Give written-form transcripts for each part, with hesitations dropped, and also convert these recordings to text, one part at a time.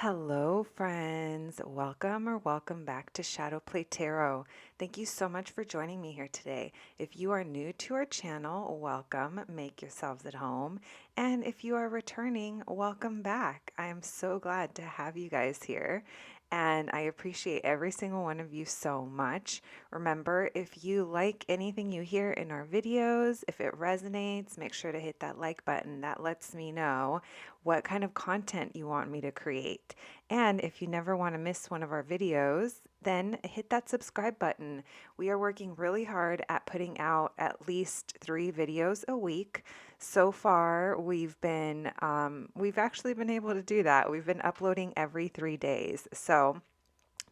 Hello, friends. Welcome or welcome back to Shadowplay Tarot. Thank you so much for joining me here today. If you are new to our channel, welcome. Make yourselves at home. And if you are returning, welcome back. I am so glad to have you guys here. And I appreciate every single one of you so much. Remember, if you like anything you hear in our videos, if it resonates, make sure to hit that like button. That lets me know what kind of content you want me to create. And if you never want to miss one of our videos, then hit that subscribe button. We are working really hard at putting out at least 3 videos a week. So far, we've actually been able to do that. We've been uploading every 3 days. So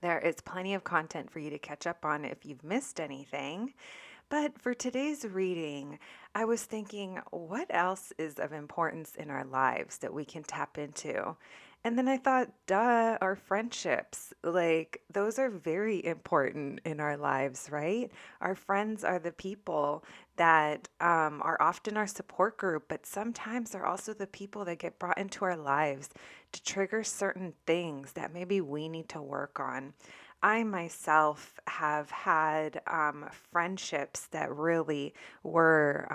there is plenty of content for you to catch up on if you've missed anything. But for today's reading, I was thinking, what else is of importance in our lives that we can tap into? And then I thought, duh, our friendships. Like, those are very important in our lives, right? Our friends are the people that are often our support group, but sometimes they're also the people that get brought into our lives to trigger certain things that maybe we need to work on. I myself have had friendships that really were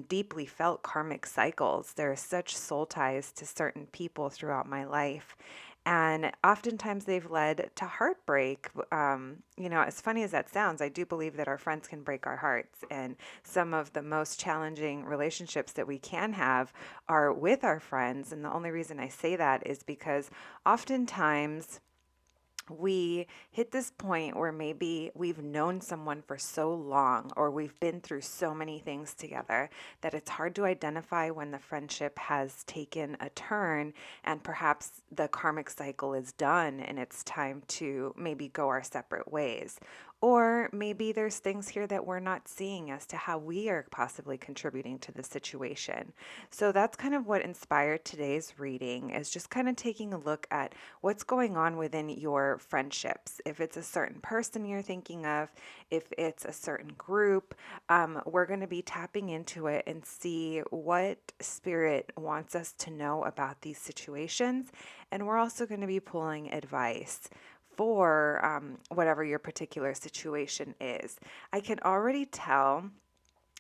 deeply felt karmic cycles. There are such soul ties to certain people throughout my life. And oftentimes they've led to heartbreak. As funny as that sounds, I do believe that our friends can break our hearts. And some of the most challenging relationships that we can have are with our friends. And the only reason I say that is because oftentimes we hit this point where maybe we've known someone for so long or we've been through so many things together that it's hard to identify when the friendship has taken a turn and perhaps the karmic cycle is done and it's time to maybe go our separate ways. Or maybe there's things here that we're not seeing as to how we are possibly contributing to the situation. So that's kind of what inspired today's reading, is just kind of taking a look at what's going on within your friendships. If it's a certain person you're thinking of, if it's a certain group, we're going to be tapping into it and see what spirit wants us to know about these situations. And we're also going to be pulling advice for whatever your particular situation is. I can already tell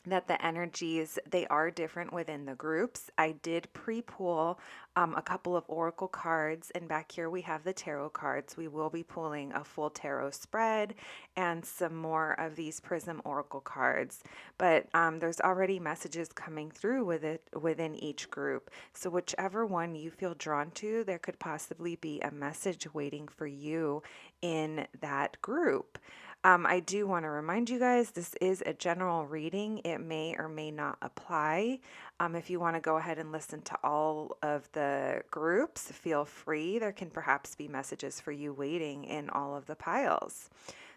that the energies, they are different within the groups. I did pre-pull a couple of oracle cards, and back here we have the tarot cards. We will be pulling a full tarot spread and some more of these prism oracle cards, but there's already messages coming through with it within each group. So whichever one you feel drawn to, there could possibly be a message waiting for you in that group. I do want to remind you guys, this is a general reading. It may or may not apply. If you want to go ahead and listen to all of the groups, feel free. There can perhaps be messages for you waiting in all of the piles.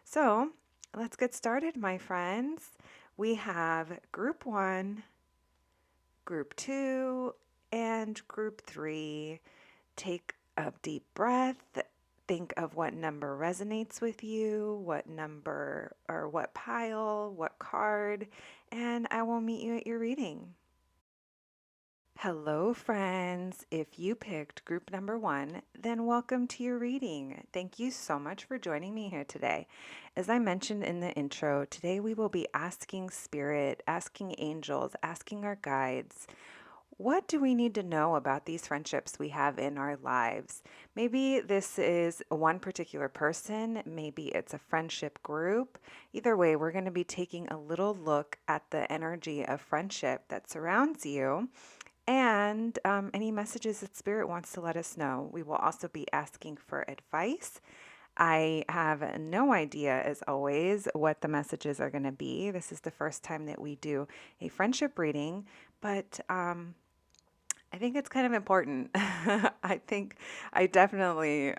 So let's get started, my friends. We have group 1, group 2, and group 3. Take a deep breath. Think of what number resonates with you, what number or what pile, what card, and I will meet you at your reading. Hello, friends. If you picked group number 1, then welcome to your reading. Thank you so much for joining me here today. As I mentioned in the intro, today we will be asking Spirit, asking angels, asking our guides, what do we need to know about these friendships we have in our lives? Maybe this is one particular person, maybe it's a friendship group. Either way, we're going to be taking a little look at the energy of friendship that surrounds you and any messages that Spirit wants to let us know. We will also be asking for advice. I have no idea, as always, what the messages are going to be. This is the first time that we do a friendship reading, but I think it's kind of important. I definitely,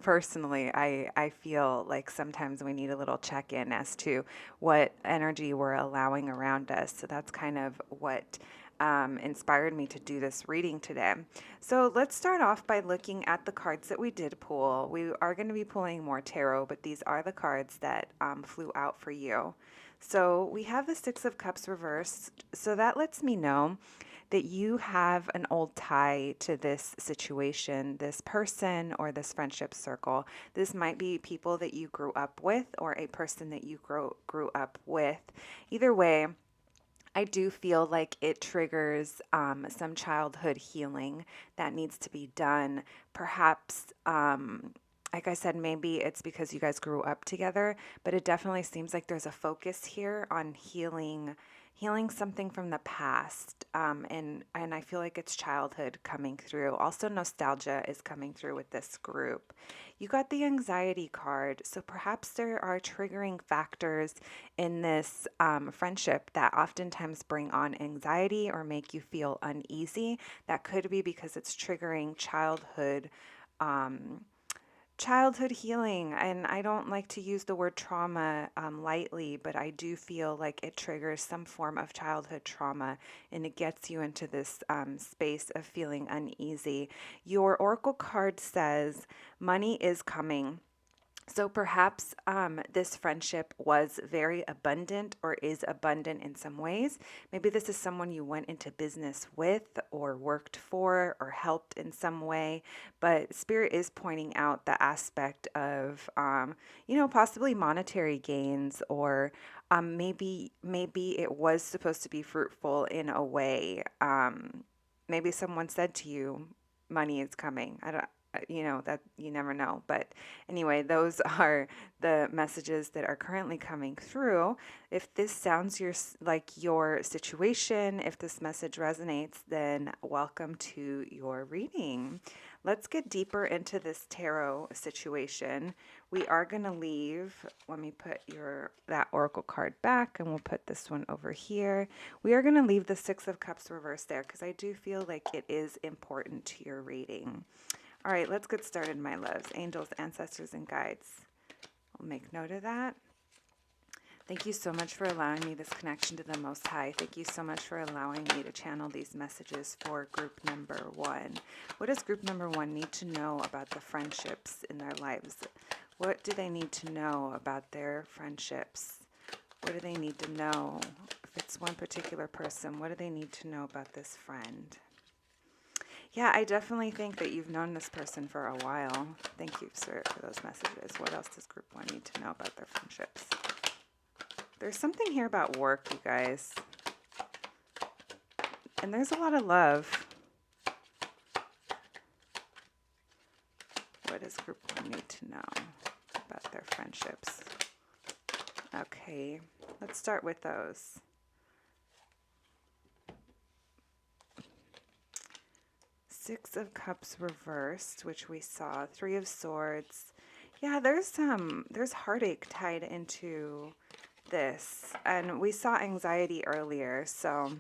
personally, I feel like sometimes we need a little check-in as to what energy we're allowing around us. So that's kind of what inspired me to do this reading today. So let's start off by looking at the cards that we did pull. We are going to be pulling more tarot, but these are the cards that flew out for you. So we have the Six of Cups reversed. So that lets me know that you have an old tie to this situation, this person, or this friendship circle. This might be people that you grew up with or a person that you grew up with. Either way, I do feel like it triggers some childhood healing that needs to be done. Perhaps, like I said, maybe it's because you guys grew up together, but it definitely seems like there's a focus here on healing something from the past. And I feel like it's childhood coming through. Also, nostalgia is coming through with this group. You got the anxiety card, so perhaps there are triggering factors in this friendship that oftentimes bring on anxiety or make you feel uneasy. That could be because it's triggering um, childhood healing. And I don't like to use the word trauma lightly, but I do feel like it triggers some form of childhood trauma and it gets you into this space of feeling uneasy. Your oracle card says money is coming. So perhaps this friendship was very abundant or is abundant in some ways. Maybe this is someone you went into business with or worked for or helped in some way. But Spirit is pointing out the aspect of, possibly monetary gains or maybe it was supposed to be fruitful in a way. Maybe someone said to you, money is coming. I don't, that you never know. But anyway, those are the messages that are currently coming through. If this sounds like your situation, if this message resonates, then welcome to your reading. Let's get deeper into this tarot situation. We are going to leave, let me put that oracle card back and we'll put this one over here. We are going to leave the Six of Cups reversed there because I do feel like it is important to your reading. All right, let's get started, my loves. Angels, ancestors, and guides. I'll make note of that. Thank you so much for allowing me this connection to the Most High. Thank you so much for allowing me to channel these messages for group number 1. What does group number 1 need to know about the friendships in their lives? What do they need to know about their friendships? What do they need to know? If it's one particular person, what do they need to know about this friend? Yeah, I definitely think that you've known this person for a while. Thank you, sir, for those messages. What else does group 1 need to know about their friendships? There's something here about work, you guys. And there's a lot of love. What does group 1 need to know about their friendships? Okay, let's start with those. Six of Cups reversed, which we saw. Three of Swords. Yeah, there's heartache tied into this. And we saw anxiety earlier, so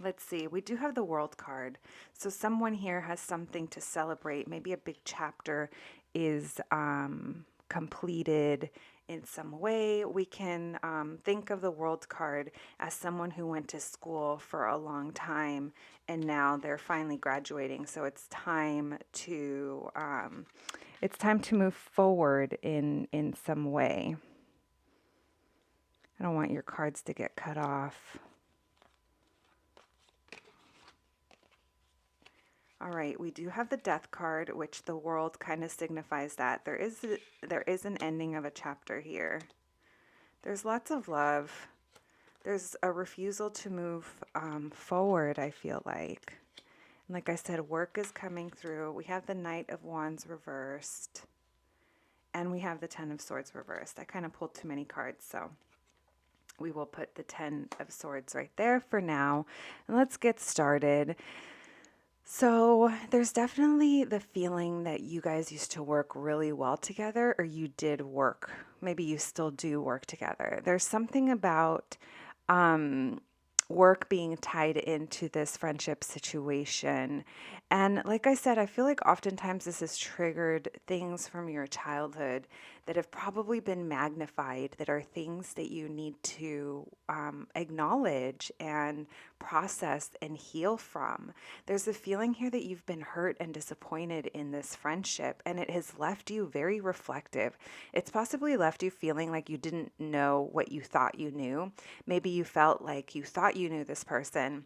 let's see. We do have the World card. So someone here has something to celebrate. Maybe a big chapter is completed in some way. We can think of the World card as someone who went to school for a long time and now they're finally graduating. So it's time to move forward in some way. I don't want your cards to get cut off. All right, we do have the Death card, which the World kind of signifies that there is an ending of a chapter here. There's lots of love. There's a refusal to move forward, I feel like. And like I said, work is coming through. We have the Knight of Wands reversed. And we have the Ten of Swords reversed. I kind of pulled too many cards, so we will put the Ten of Swords right there for now. And let's get started. So there's definitely the feeling that you guys used to work really well together, or you did work. Maybe you still do work together. There's something about work being tied into this friendship situation. And like I said, I feel like oftentimes this has triggered things from your childhood that have probably been magnified, that are things that you need to acknowledge and process and heal from. There's a feeling here that you've been hurt and disappointed in this friendship, and it has left you very reflective. It's possibly left you feeling like you didn't know what you thought you knew. Maybe you felt like you thought you knew this person,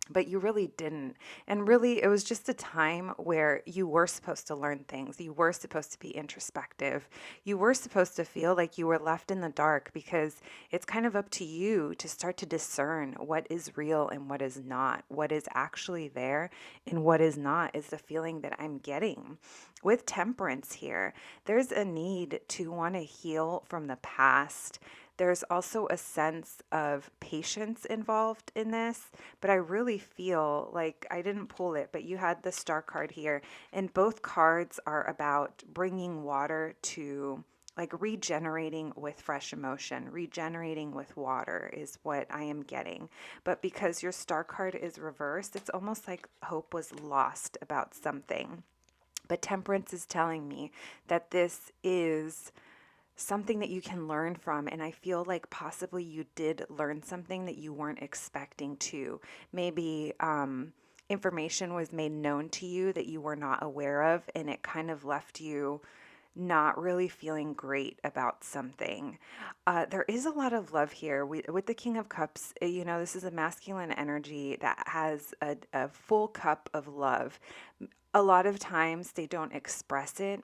but you really didn't. And really, it was just a time where you were supposed to learn things. You were supposed to be introspective. You were supposed to feel like you were left in the dark, because it's kind of up to you to start to discern what is real and what is not, what is actually there and what is not, is the feeling that I'm getting. With Temperance here, there's a need to want to heal from the past. There's also a sense of patience involved in this, but I really feel like, I didn't pull it, but you had the Star card here, and both cards are about bringing water to, like, regenerating with fresh emotion, regenerating with water is what I am getting. But because your Star card is reversed, it's almost like hope was lost about something. But Temperance is telling me that this is something that you can learn from. And I feel like possibly you did learn something that you weren't expecting to. Maybe information was made known to you that you were not aware of, and it kind of left you not really feeling great about something. There is a lot of love here. With the King of Cups, this is a masculine energy that has a full cup of love. A lot of times they don't express it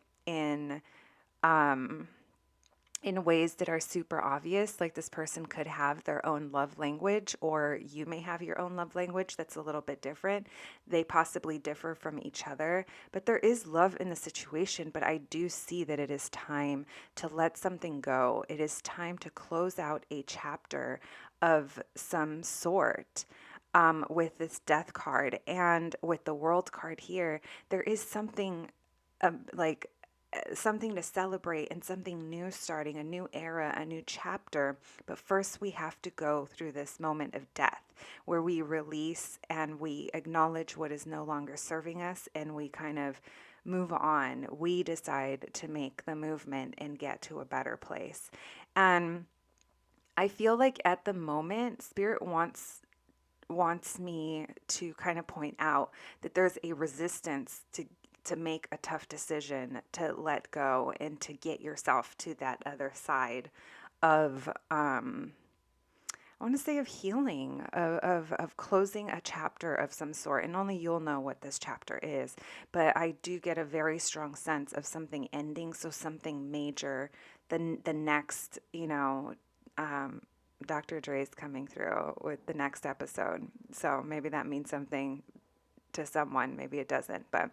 um, in ways that are super obvious. Like, this person could have their own love language, or you may have your own love language that's a little bit different. They possibly differ from each other, but there is love in the situation. But I do see that it is time to let something go. It is time to close out a chapter of some sort. With this Death card and with the World card here, there is something like something to celebrate and something new starting, a new era, a new chapter. But first, we have to go through this moment of death where we release and we acknowledge what is no longer serving us, and we kind of move on. We decide to make the movement and get to a better place. And I feel like at the moment, Spirit wants me to kind of point out that there's a resistance to make a tough decision, to let go and to get yourself to that other side of I want to say of healing, of closing a chapter of some sort. And only you'll know what this chapter is, but I do get a very strong sense of something ending, so something major. The next, Dr. Dre's coming through with the next episode. So maybe that means something to someone, maybe it doesn't, but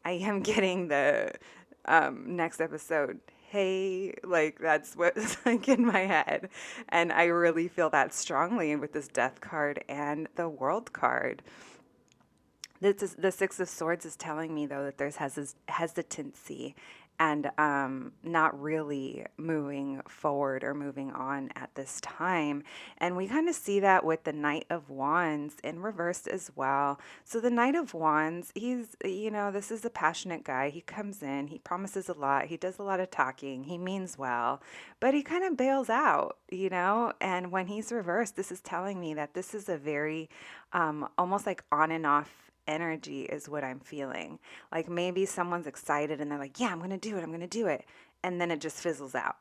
I am getting the next episode. Hey, like, that's what's like in my head. And I really feel that strongly with this Death card and the World card. The Six of Swords is telling me, though, that there's hesitancy and not really moving forward or moving on at this time. And we kind of see that with the Knight of Wands in reverse as well. So the Knight of Wands, this is a passionate guy. He comes in, he promises a lot, he does a lot of talking, he means well, but he kind of bails out, and when he's reversed, this is telling me that this is a very almost like on and off energy is what I'm feeling. Like, maybe someone's excited and they're like, yeah, I'm going to do it. I'm going to do it. And then it just fizzles out.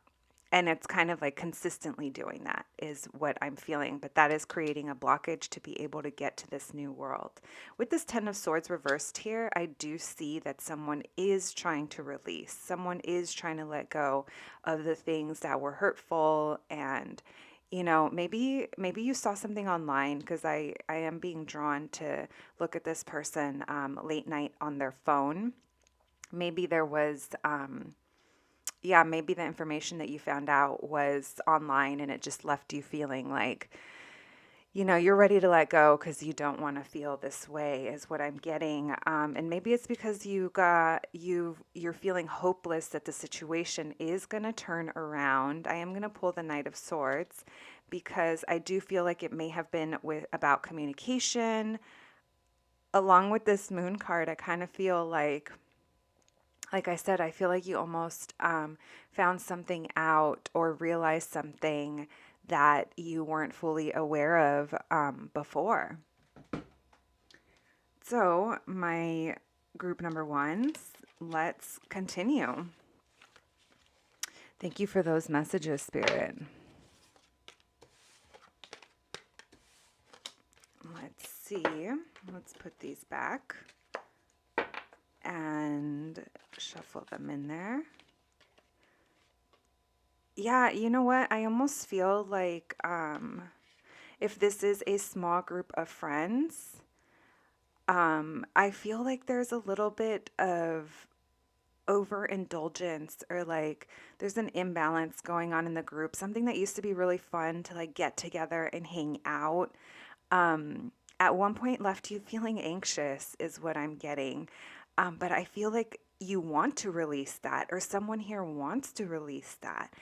And it's kind of like consistently doing that is what I'm feeling. But that is creating a blockage to be able to get to this new world. With this Ten of Swords reversed here, I do see that someone is trying to release. Someone is trying to let go of the things that were hurtful. And maybe you saw something online, because I am being drawn to look at this person late night on their phone. Maybe there was, maybe the information that you found out was online and it just left you feeling like, you're ready to let go because you don't want to feel this way, is what I'm getting. And maybe it's because you're feeling hopeless that the situation is going to turn around. I am going to pull the Knight of Swords because I do feel like it may have been about communication. Along with this Moon card, I kind of feel like I said, I feel like you almost found something out or realized something that you weren't fully aware of before. So, my group number ones, let's continue. Thank you for those messages, Spirit. Let's see. Let's put these back and shuffle them in there. Yeah, you know what? I almost feel like if this is a small group of friends, I feel like there's a little bit of overindulgence, or like there's an imbalance going on in the group. Something that used to be really fun to like get together and hang out, at one point left you feeling anxious, is what I'm getting. But I feel like you want to release that, or someone here wants to release that.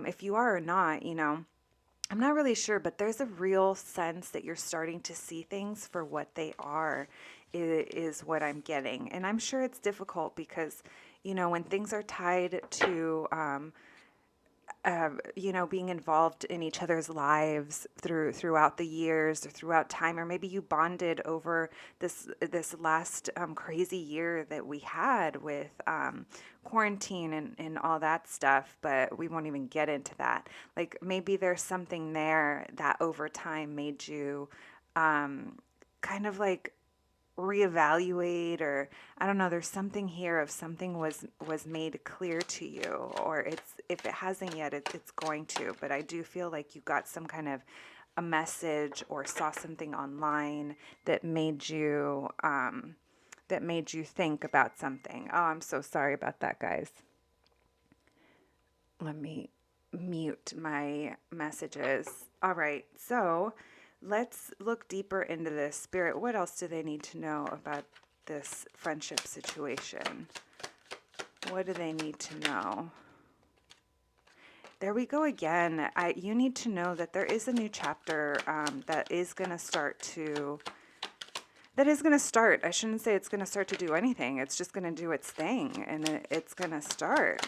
If you are or not, I'm not really sure, but there's a real sense that you're starting to see things for what they are, is what I'm getting. And I'm sure it's difficult because, when things are tied to, being involved in each other's lives throughout the years or throughout time, or maybe you bonded over this last crazy year that we had with quarantine and all that stuff. But we won't even get into that. Like maybe there's something there that over time made you kind of like reevaluate, or I don't know, there's something here of something was made clear to you, or if it hasn't yet, it's going to. But I do feel like you got some kind of a message or saw something online that made you think about something. Oh, I'm so sorry about that, guys. Let me mute my messages. All right, so let's look deeper into this. Spirit, what else do they need to know about this friendship situation? What do they need to know? There we go again. You need to know that there is a new chapter that is going to start. I shouldn't say it's going to start to do anything. It's just going to do its thing, and it's going to start.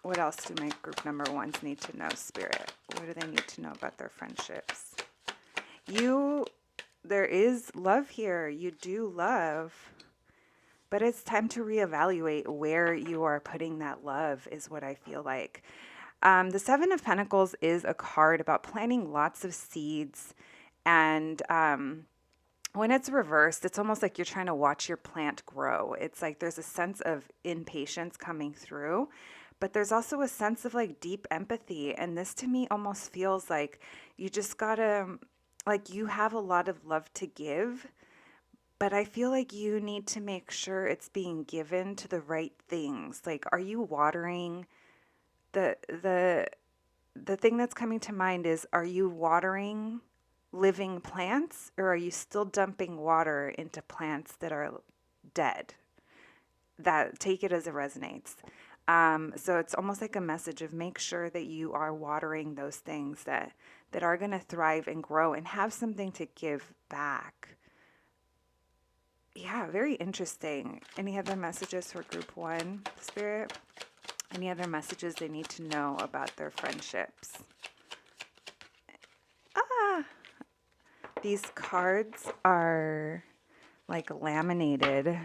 What else do my group number ones need to know, Spirit? What do they need to know about their friendships? There is love here. You do love, but it's time to reevaluate where you are putting that love, is what I feel like. The Seven of Pentacles is a card about planting lots of seeds, and when it's reversed, it's almost like you're trying to watch your plant grow. It's like there's a sense of impatience coming through, but there's also a sense of like deep empathy. And this to me almost feels like you just gotta, like you have a lot of love to give, but I feel like you need to make sure it's being given to the right things. Like, are you watering the thing that's coming to mind is, are you watering living plants, or are you still dumping water into plants that are dead? That, take it as it resonates. So it's almost like a message of make sure that you are watering those things that are going to thrive and grow and have something to give back. Yeah, very interesting. Any other messages for group one, Spirit? Any other messages they need to know about their friendships? These cards are like laminated,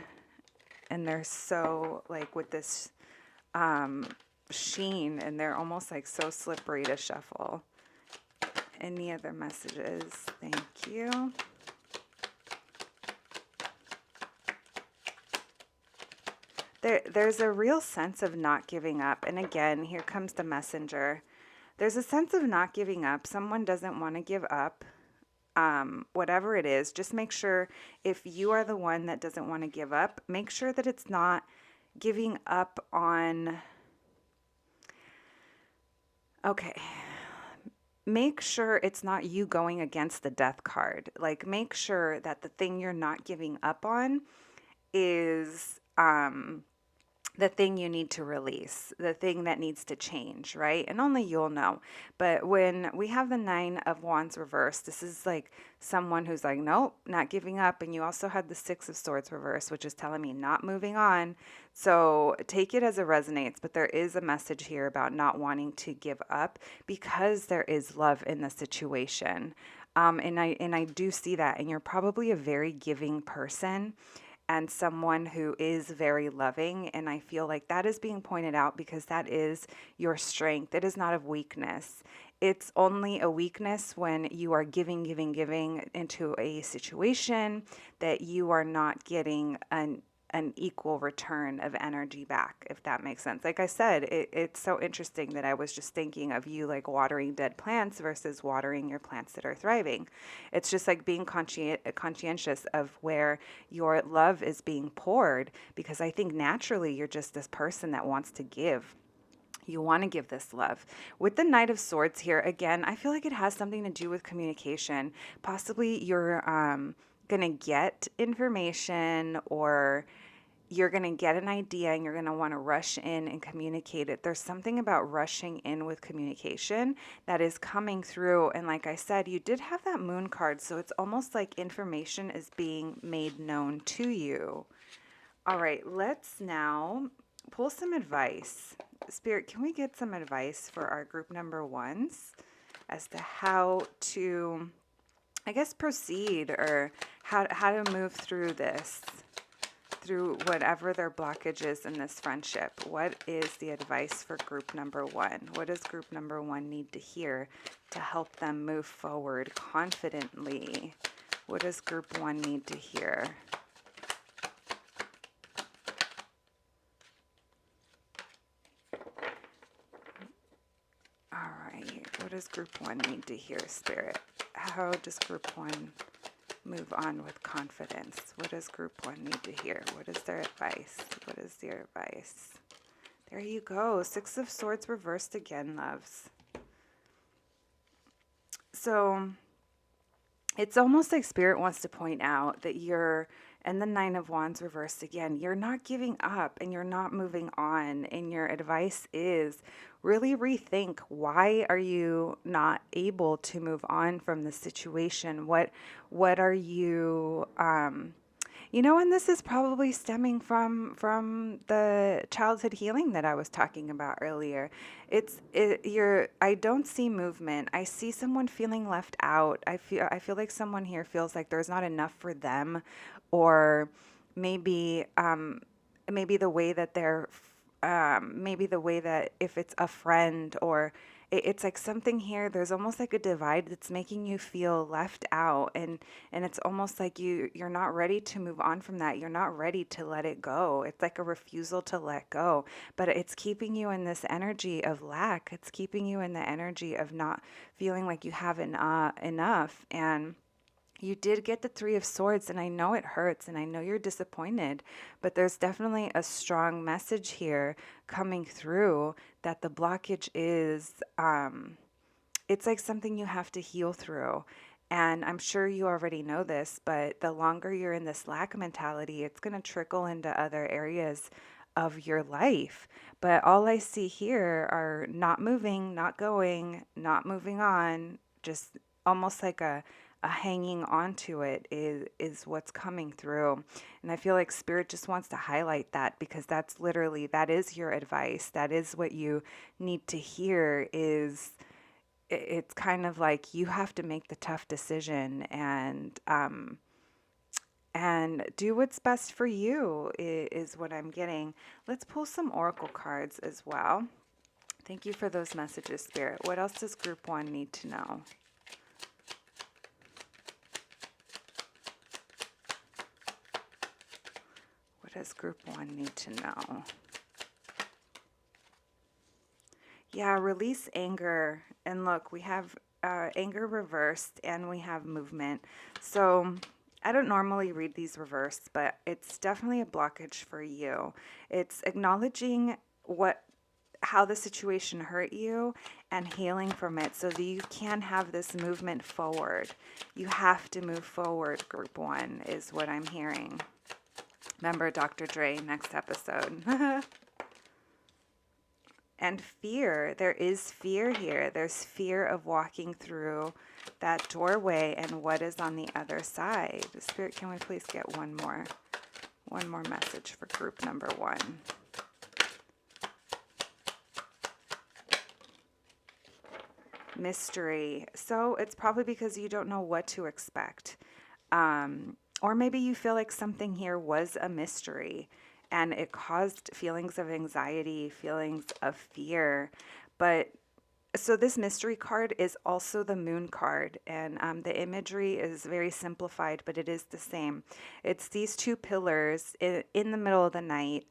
and they're so like with this sheen, and they're almost like so slippery to shuffle. Any other messages? Thank you. There's a real sense of not giving up. And again, here comes the messenger. There's a sense of not giving up. Someone doesn't want to give up. Whatever it is, just make sure, if you are the one that doesn't want to give up, make sure that it's not giving up on, make sure it's not you going against the death card. Like, make sure that the thing you're not giving up on is the thing you need to release, the thing that needs to change, right? And only you'll know. But when we have the Nine of Wands reversed, this is like someone who's like, nope, not giving up. And you also had the Six of Swords reversed, which is telling me not moving on. So take it as it resonates. But there is a message here about not wanting to give up, because there is love in the situation. And I do see that. And you're probably a very giving person. and someone who is very loving. And I feel like that is being pointed out because that is your strength. It is not of weakness. It's only a weakness when you are giving into a situation that you are not getting an equal return of energy back, if that makes sense. Like I said, it's so interesting that I was just thinking of you like watering dead plants versus watering your plants that are thriving. It's just like being conscientious of where your love is being poured, because I think naturally you're just this person that wants to give. You want to give this love. With the Knight of Swords here, again, I feel like it has something to do with communication. Possibly you're going to get information, or you're going to get an idea and you're going to want to rush in and communicate it. There's something about rushing in with communication that is coming through. And like I said, you did have that Moon card, so it's almost like information is being made known to you. All right, let's now pull some advice. Spirit, can we get some advice for our group number ones as to how to, I guess, proceed, or how to move through this, through whatever their blockage is in this friendship? What is the advice for group number one? What does group number one need to hear to help them move forward confidently? What does group one need to hear? All right, what does group one need to hear, Spirit? How does group one move on with confidence? What does group one need to hear? What is their advice? What is their advice? There you go. Six of Swords reversed again, loves. So it's almost like Spirit wants to point out that you're, and the Nine of Wands reversed again, you're not giving up and you're not moving on. And your advice is really rethink, why are you not able to move on from the situation? What are you, and this is probably stemming from the childhood healing that I was talking about earlier. I don't see movement. I see someone feeling left out. I feel like someone here feels like there's not enough for them, or maybe the way that they're maybe the way that if it's a friend, or it's like something here, there's almost like a divide that's making you feel left out, and it's almost like you're not ready to move on from that. You're not ready to let it go. It's like a refusal to let go, but it's keeping you in this energy of lack. It's keeping you in the energy of not feeling like you have enough. And you did get the Three of Swords, and I know it hurts, and I know you're disappointed, but there's definitely a strong message here coming through that the blockage is, it's like something you have to heal through. And I'm sure you already know this, but the longer you're in this lack mentality, it's going to trickle into other areas of your life. But all I see here are not moving, not going, not moving on, just almost like a hanging on to it is what's coming through. And I feel like Spirit just wants to highlight that, because that's literally, that is your advice. That is what you need to hear. Is it's kind of like you have to make the tough decision and do what's best for you is what I'm getting. Let's pull some oracle cards as well. Thank you for those messages, Spirit. What else does group one need to know? What does group one need to know? Yeah, release anger. And look, we have anger reversed, and we have movement. So I don't normally read these reversed, but it's definitely a blockage for you. It's acknowledging how the situation hurt you and healing from it so that you can have this movement forward. You have to move forward, group one, is what I'm hearing. Remember Dr. Dre, next episode. And fear, there is fear here. There's fear of walking through that doorway and what is on the other side. Spirit, can we please get one more message for group number one? Mystery. So it's probably because you don't know what to expect. Or maybe you feel like something here was a mystery and it caused feelings of anxiety, feelings of fear. But so this mystery card is also the moon card, and the imagery is very simplified, but it is the same. It's these two pillars in the middle of the night.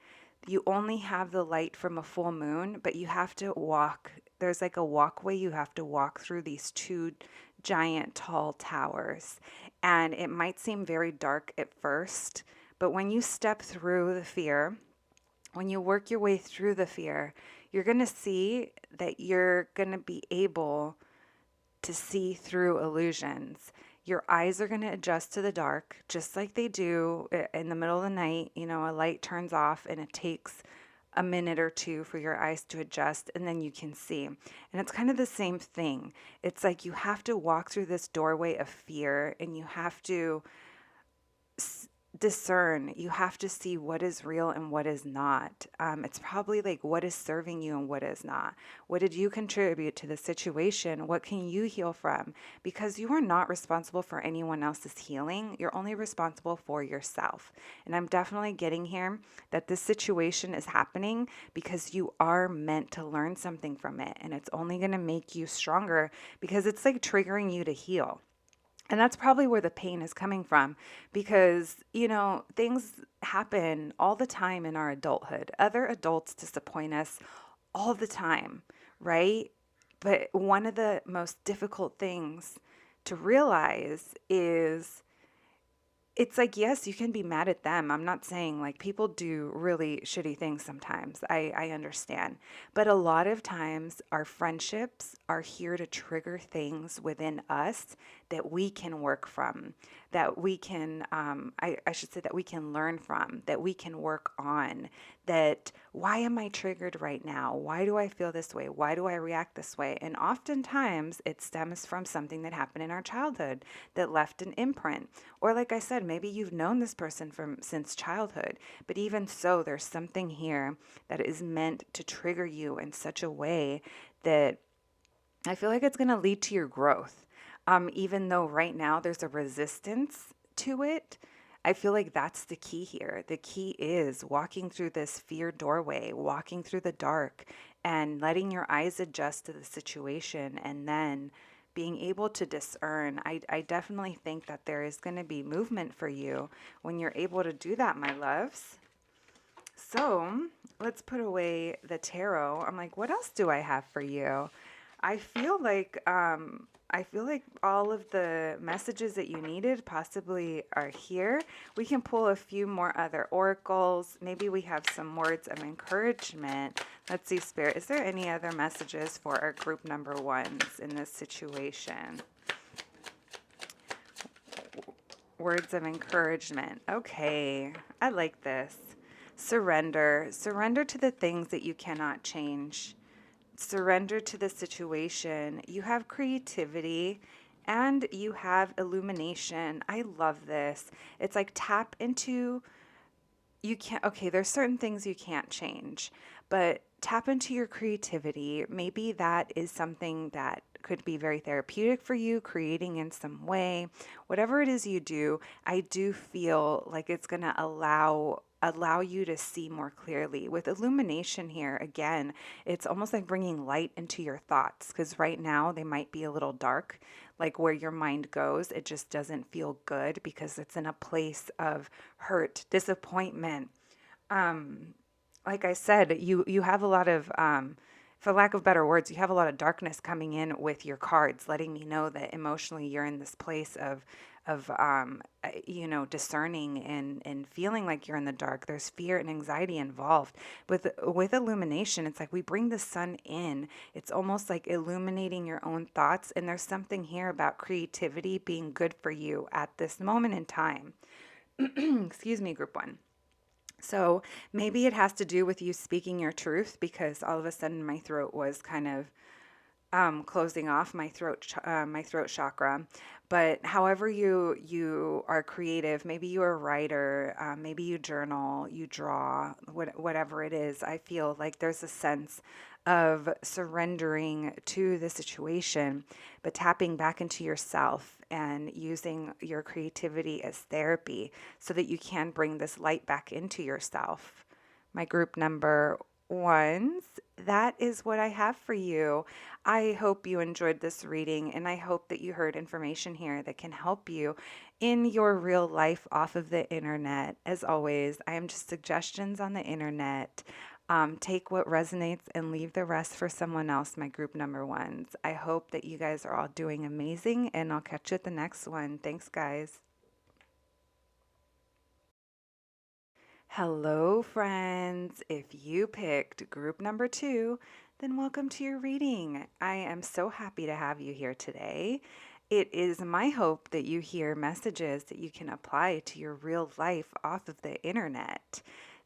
You only have the light from a full moon, but you have to walk. There's like a walkway you have to walk through these two giant tall towers. And it might seem very dark at first, but when you step through the fear, when you work your way through the fear, you're going to see that you're going to be able to see through illusions. Your eyes are going to adjust to the dark, just like they do in the middle of the night. You know, a light turns off and it takes a minute or two for your eyes to adjust, and then you can see. And it's kind of the same thing. It's like you have to walk through this doorway of fear, and you have to discern. You have to see what is real and what is not. It's probably like what is serving you and what is not. What did you contribute to the situation? What can you heal from? Because you are not responsible for anyone else's healing. You're only responsible for yourself. And I'm definitely getting here that this situation is happening because you are meant to learn something from it. And it's only going to make you stronger because it's like triggering you to heal. And that's probably where the pain is coming from because, you know, things happen all the time in our adulthood. Other adults disappoint us all the time, right? But one of the most difficult things to realize is it's like, yes, you can be mad at them. I'm not saying like people do really shitty things sometimes. I understand. But a lot of times our friendships are here to trigger things within us that we can work from, that we can, I should say, that we can learn from, that we can work on. That why am I triggered right now? Why do I feel this way? Why do I react this way? And oftentimes it stems from something that happened in our childhood that left an imprint. Or like I said, maybe you've known this person from since childhood, but even so, there's something here that is meant to trigger you in such a way that I feel like it's going to lead to your growth. Even though right now there's a resistance to it, I feel like that's the key here. The key is walking through this fear doorway, walking through the dark, and letting your eyes adjust to the situation, and then being able to discern. I definitely think that there is going to be movement for you when you're able to do that, my loves. So let's put away the tarot. I'm like, what else do I have for you? I feel like all of the messages that you needed possibly are here. We can pull a few more other oracles. Maybe we have some words of encouragement. Let's see, Spirit, is there any other messages for our group number ones in this situation? Words of encouragement. Okay, I like this. Surrender. Surrender to the things that you cannot change. Surrender to the situation. You have creativity and you have illumination. I love this. It's like tap into, you can't, okay, there's certain things you can't change, but tap into your creativity. Maybe that is something that could be very therapeutic for you, creating in some way. Whatever it is you do, I do feel like it's going to allow you to see more clearly. With illumination here, again, it's almost like bringing light into your thoughts, because right now they might be a little dark, like where your mind goes, it just doesn't feel good because it's in a place of hurt, disappointment. Like I said, you have a lot of, for lack of better words, you have a lot of darkness coming in with your cards, letting me know that emotionally you're in this place of discerning and feeling like you're in the dark. There's fear and anxiety involved. With illumination, it's like we bring the sun in. It's almost like illuminating your own thoughts. And there's something here about creativity being good for you at this moment in time. Excuse me, group one. So maybe it has to do with you speaking your truth, because all of a sudden my throat was kind of closing off my throat chakra. But however you are creative, maybe you're a writer, maybe you journal, you draw, whatever it is, I feel like there's a sense of surrendering to the situation, but tapping back into yourself and using your creativity as therapy so that you can bring this light back into yourself. My group number ones, that is what I have for you. I hope you enjoyed this reading, and I hope that you heard information here that can help you in your real life off of the internet. As always, I am just suggestions on the internet. Take what resonates and leave the rest for someone else, my group number ones. I hope that you guys are all doing amazing, and I'll catch you at the next one. Thanks, guys. Hello, friends. If you picked group number 2, then welcome to your reading. I am so happy to have you here today. It is my hope that you hear messages that you can apply to your real life off of the internet.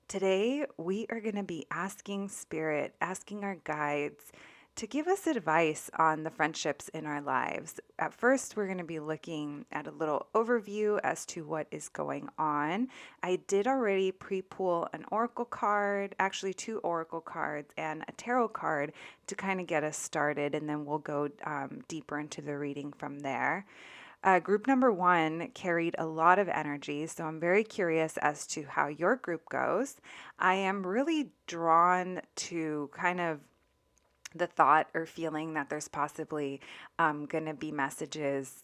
Today, we are going to be asking Spirit, asking our guides to give us advice on the friendships in our lives. At first, we're going to be looking at a little overview as to what is going on. I did already pre-pull an oracle card, actually 2 oracle cards and a tarot card to kind of get us started, and then we'll go deeper into the reading from there. Group number 1 carried a lot of energy, so I'm very curious as to how your group goes. I am really drawn to kind of the thought or feeling that there's possibly going to be messages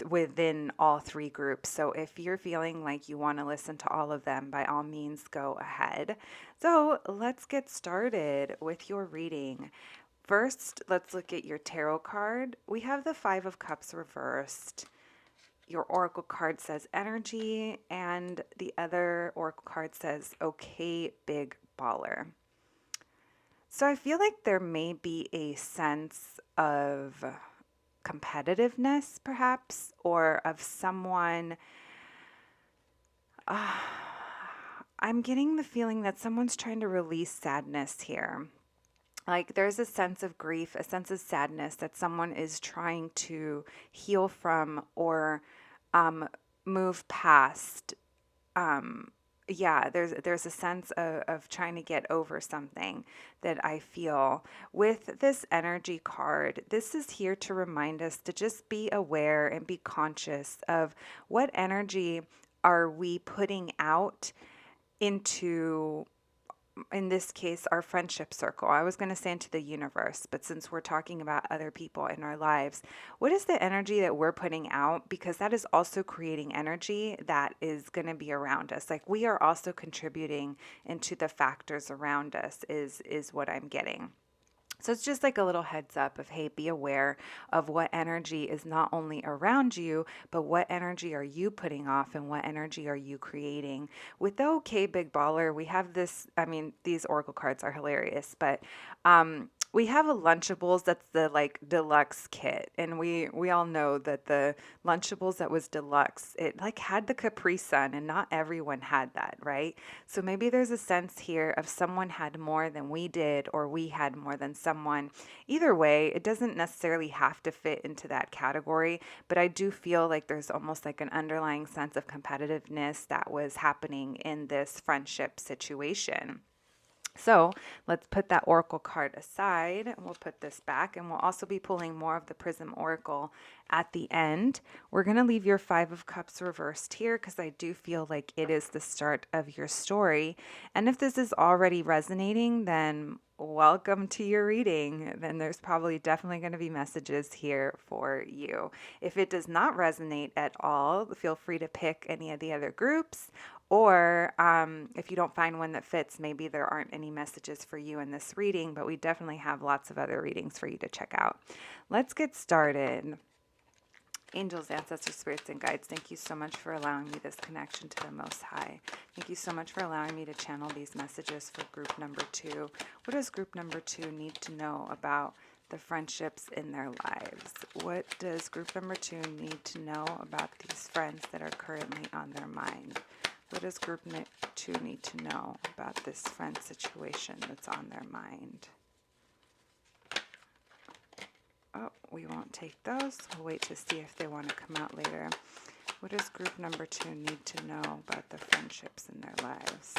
within all 3 groups. So if you're feeling like you want to listen to all of them, by all means, go ahead. So let's get started with your reading. First, let's look at your tarot card. We have the 5 of Cups reversed. Your oracle card says energy, and the other oracle card says, okay, big baller. So I feel like there may be a sense of competitiveness, perhaps, or of someone. I'm getting the feeling that someone's trying to release sadness here. Like there's a sense of grief, a sense of sadness that someone is trying to heal from or move past. There's a sense of trying to get over something that I feel. With this energy card, this is here to remind us to just be aware and be conscious of what energy are we putting out into, in this case, our friendship circle. I was going to say into the universe, but since we're talking about other people in our lives, what is the energy that we're putting out? Because that is also creating energy that is going to be around us. Like we are also contributing into the factors around us is what I'm getting. So it's just like a little heads up of, hey, be aware of what energy is not only around you, but what energy are you putting off and what energy are you creating? With the okay, big baller, we have this, I mean, these oracle cards are hilarious, but we have a Lunchables that's the like deluxe kit, and we all know that the Lunchables that was deluxe, it like had the Capri Sun, and not everyone had that, right? So maybe there's a sense here of someone had more than we did, or we had more than someone. Either way, it doesn't necessarily have to fit into that category, but I do feel like there's almost like an underlying sense of competitiveness that was happening in this friendship situation. So let's put that oracle card aside, and we'll put this back, and we'll also be pulling more of the Prism Oracle at the end. We're going to leave your 5 of Cups reversed here because I do feel like it is the start of your story. And if this is already resonating, then welcome to your reading. Then there's probably definitely going to be messages here for you. If it does not resonate at all, feel free to pick any of the other groups. Or if you don't find one that fits, maybe there aren't any messages for you in this reading, but we definitely have lots of other readings for you to check out. Let's get started. Angels, ancestors, spirits, and guides, thank you so much for allowing me this connection to the Most High. Thank you so much for allowing me to channel these messages for group number 2. What does group number 2 need to know about the friendships in their lives? What does group number 2 need to know about these friends that are currently on their mind? What does group 2 need to know about this friend situation that's on their mind? we won't take those. We'll wait to see if they want to come out later. What does group number 2 need to know about the friendships in their lives?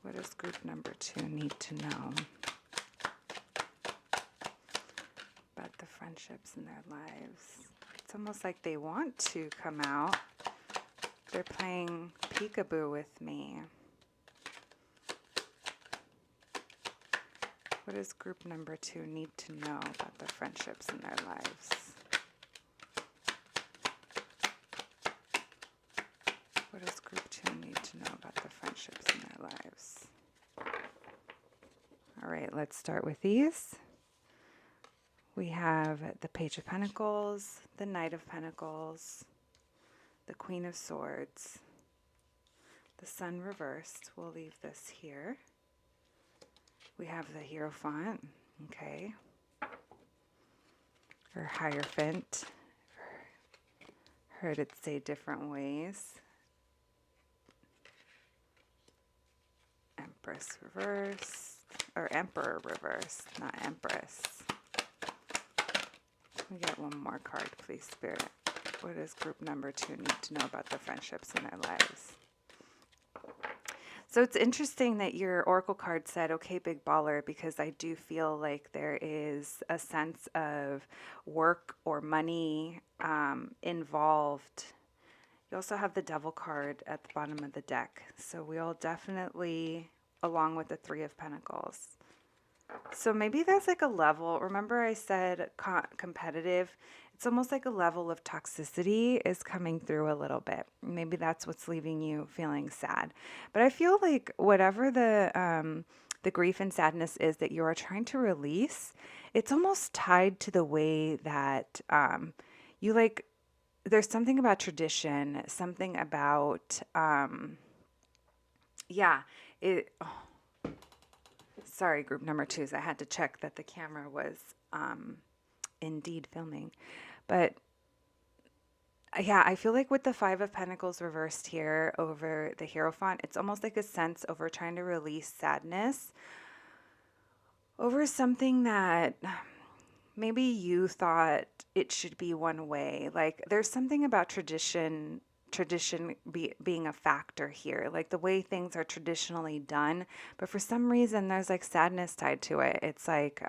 What does group number 2 need to know about the friendships in their lives? It's almost like they want to come out. They're playing peekaboo with me. What does group number 2 need to know about the friendships in their lives? What does group 2 need to know about the friendships in their lives? All right, let's start with these. We have the Page of Pentacles, the Knight of Pentacles, the Queen of Swords, the Sun reversed. We'll leave this here. We have the Hierophant, okay, or Hierophant. Heard it say different ways. Empress reversed, or Emperor reversed, not Empress. We get one more card, please, Spirit. What does group number 2 need to know about the friendships in their lives? So it's interesting that your Oracle card said, okay, big baller, because I do feel like there is a sense of work or money involved. You also have the Devil card at the bottom of the deck. So we'll definitely, along with the Three of Pentacles. So maybe that's like a level. Remember I said competitive? It's almost like a level of toxicity is coming through a little bit. Maybe that's what's leaving you feeling sad. But I feel like whatever the grief and sadness is that you are trying to release, it's almost tied to the way that you like, there's something about tradition, something about, sorry, group number 2s. I had to check that the camera was indeed filming. But yeah, I feel like with the Five of Pentacles reversed here over the Hierophant, it's almost like a sense over trying to release sadness over something that maybe you thought it should be one way. Like there's something about tradition being a factor here, like the way things are traditionally done, but for some reason there's like sadness tied to it. It's like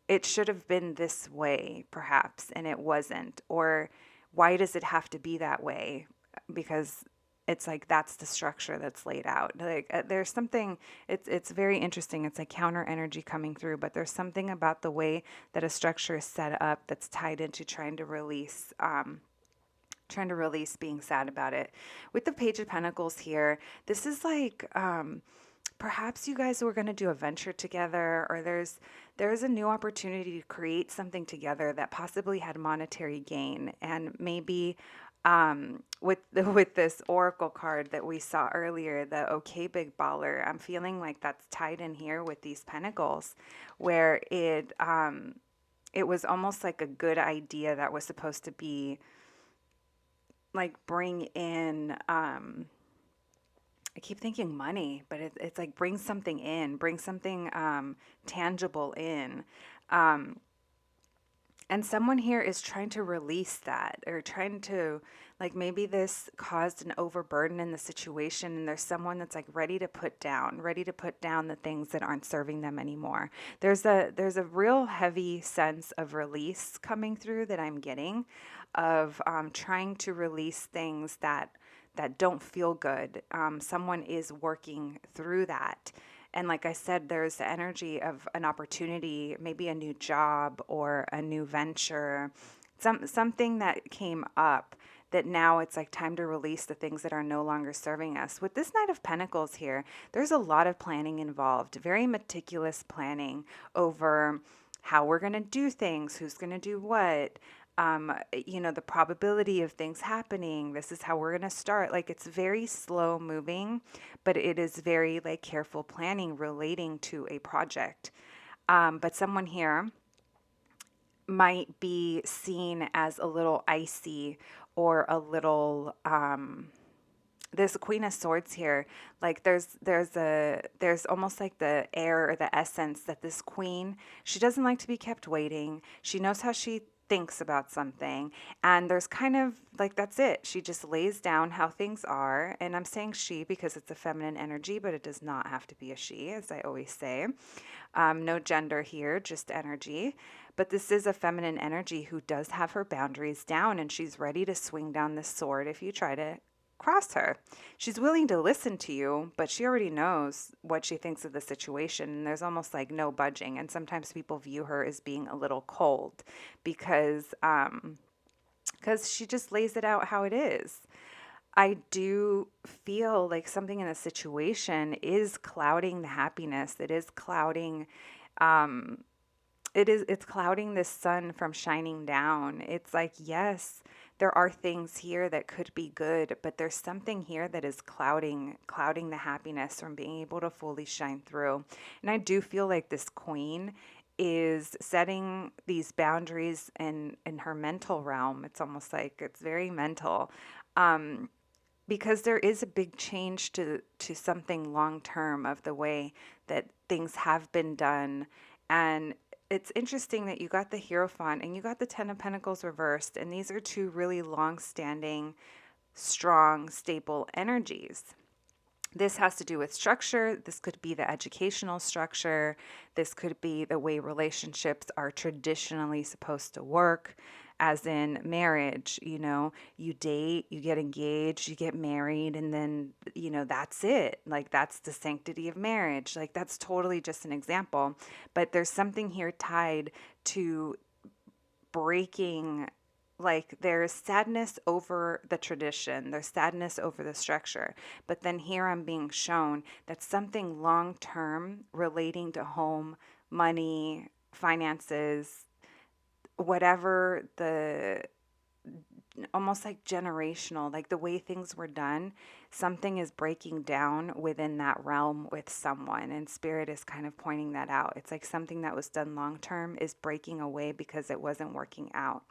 it should have been this way perhaps and it wasn't, or why does it have to be that way? Because it's like that's the structure that's laid out. Like there's something, it's very interesting. It's like counter energy coming through, but there's something about the way that a structure is set up that's tied into trying to release being sad about it. With the Page of Pentacles here, this is like perhaps you guys were going to do a venture together, or there's a new opportunity to create something together that possibly had monetary gain. And maybe with this Oracle card that we saw earlier, the okay big baller, I'm feeling like that's tied in here with these pentacles, where it was almost like a good idea that was supposed to be like bring in I keep thinking money, but it's like bring something in, bring something tangible in. And someone here is trying to release that, or trying to, like, maybe this caused an overburden in the situation, and there's someone that's like ready to put down the things that aren't serving them anymore. There's a real heavy sense of release coming through that I'm getting, of trying to release things that don't feel good. Someone is working through that. And like I said, there's the energy of an opportunity, maybe a new job or a new venture, something that came up that now it's like time to release the things that are no longer serving us. With this Knight of Pentacles here, there's a lot of planning involved, very meticulous planning over how we're going to do things, who's going to do what. The probability of things happening. This is how we're going to start. Like it's very slow moving, but it is very like careful planning relating to a project. But someone here might be seen as a little icy or a little this Queen of Swords here, like there's almost like the air or the essence that this queen, she doesn't like to be kept waiting. She knows how she thinks about something, and there's kind of like, that's it. She just lays down how things are, and I'm saying she because it's a feminine energy, but it does not have to be a she, as I always say. No gender here, just energy. But this is a feminine energy who does have her boundaries down, and she's ready to swing down this sword if you try to cross her. She's willing to listen to you, but she already knows what she thinks of the situation, and there's almost like no budging. And sometimes people view her as being a little cold because she just lays it out how it is. I do feel like something in the situation is clouding the happiness. It is clouding it's clouding this sun from shining down. It's like, yes, there are things here that could be good, but there's something here that is clouding the happiness from being able to fully shine through. And I do feel like this queen is setting these boundaries in her mental realm. It's almost like it's very mental. Because there is a big change to something long term of the way that things have been done. And it's interesting that you got the Hierophant and you got the Ten of Pentacles reversed, and these are two really long standing, strong, stable energies. This has to do with structure. This could be the educational structure. This could be the way relationships are traditionally supposed to work, as in marriage. You date, you get engaged, you get married, and then, that's it. Like, that's the sanctity of marriage. Like, that's totally just an example. But there's something here tied to breaking. Like, there's sadness over the tradition, there's sadness over the structure, but then here I'm being shown that something long term relating to home, money, finances, whatever, the almost like generational, like the way things were done, something is breaking down within that realm with someone, and spirit is kind of pointing that out. It's like something that was done long term is breaking away because it wasn't working out.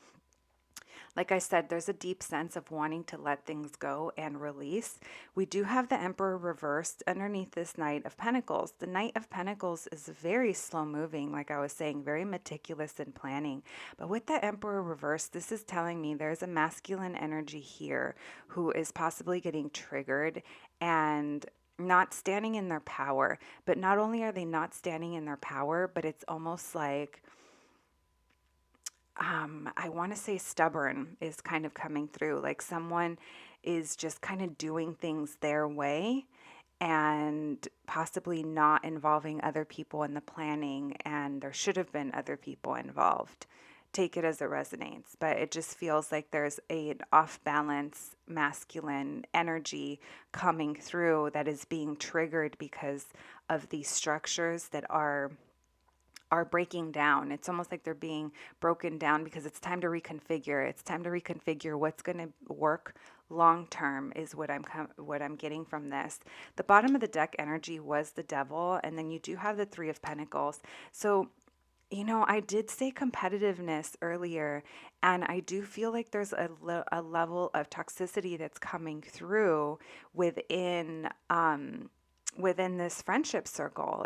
Like I said, there's a deep sense of wanting to let things go and release. We do have the Emperor reversed underneath this Knight of Pentacles. The Knight of Pentacles is very slow moving, like I was saying, very meticulous in planning. But with the Emperor reversed, this is telling me there's a masculine energy here who is possibly getting triggered and not standing in their power. But not only are they not standing in their power, but it's almost like I want to say stubborn is kind of coming through. Like, someone is just kind of doing things their way and possibly not involving other people in the planning, and there should have been other people involved. Take it as it resonates, but it just feels like there's an off balance masculine energy coming through that is being triggered because of these structures that are breaking down. It's almost like they're being broken down because it's time to reconfigure. It's time to reconfigure what's going to work long term is what I'm getting from this. The bottom of the deck energy was the Devil, and then you do have the Three of Pentacles. So, I did say competitiveness earlier, and I do feel like there's a level of toxicity that's coming through within this friendship circle.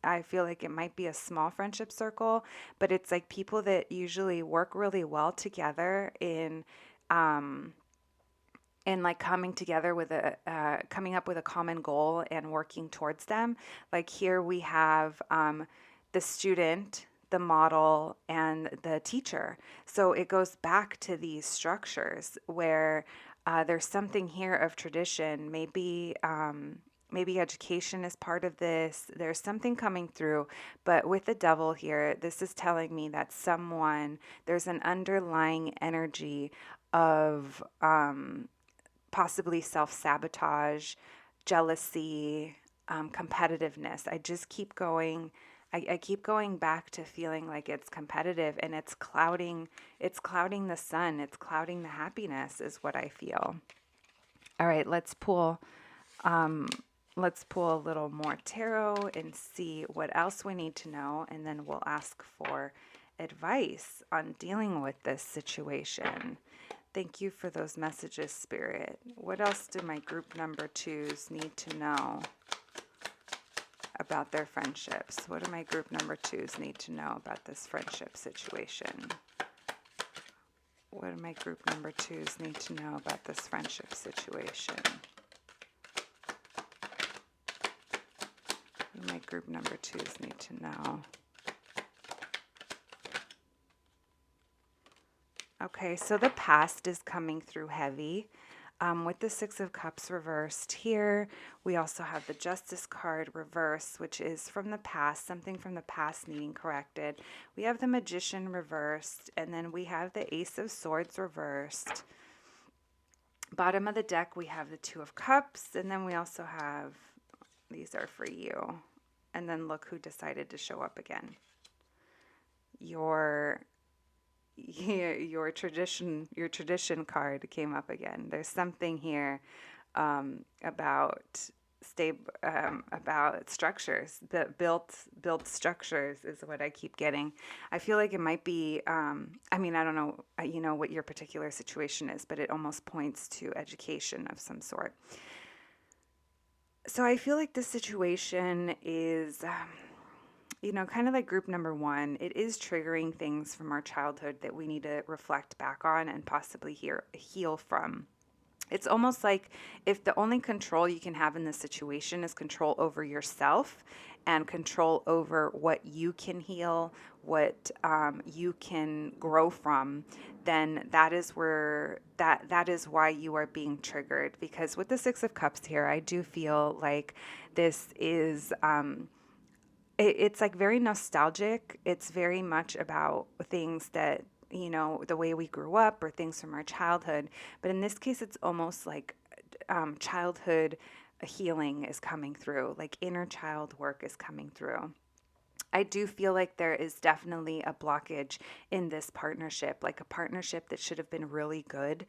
I feel like it might be a small friendship circle, but it's like people that usually work really well together in like coming together with coming up with a common goal and working towards them. Like, here we have the student, the model, and the teacher. So it goes back to these structures where there's something here of tradition. Maybe education is part of this. There's something coming through. But with the Devil here, this is telling me that there's an underlying energy of possibly self-sabotage, jealousy, competitiveness. I just keep going. I keep going back to feeling like it's competitive, and it's clouding the sun. It's clouding the happiness is what I feel. All right, let's pull a little more tarot and see what else we need to know, and then we'll ask for advice on dealing with this situation. Thank you for those messages, Spirit. What else do my group number 2s need to know about their friendships? What do my group number 2s need to know about this friendship situation? What do my group number 2s need to know about this friendship situation? What do my group number 2s need to know? Okay, so the past is coming through heavy. With the Six of Cups reversed here, we also have the Justice card reversed, which is from the past, something from the past needing corrected. We have the Magician reversed, and then we have the Ace of Swords reversed. Bottom of the deck, we have the Two of Cups, and then we also have, these are for you. And then look who decided to show up again. Your tradition card came up again. There's something here about structures. The built structures is what I keep getting. I feel like it might be I mean, I don't know what your particular situation is, but it almost points to education of some sort. So I feel like this situation is kind of like group number 1, it is triggering things from our childhood that we need to reflect back on and possibly heal from. It's almost like if the only control you can have in this situation is control over yourself and control over what you can heal, what you can grow from, then that is where that is why you are being triggered. Because with the Six of Cups here, I do feel like this is it's like very nostalgic. It's very much about things that, the way we grew up or things from our childhood. But in this case, it's almost like childhood healing is coming through, like inner child work is coming through. I do feel like there is definitely a blockage in this partnership, like a partnership that should have been really good.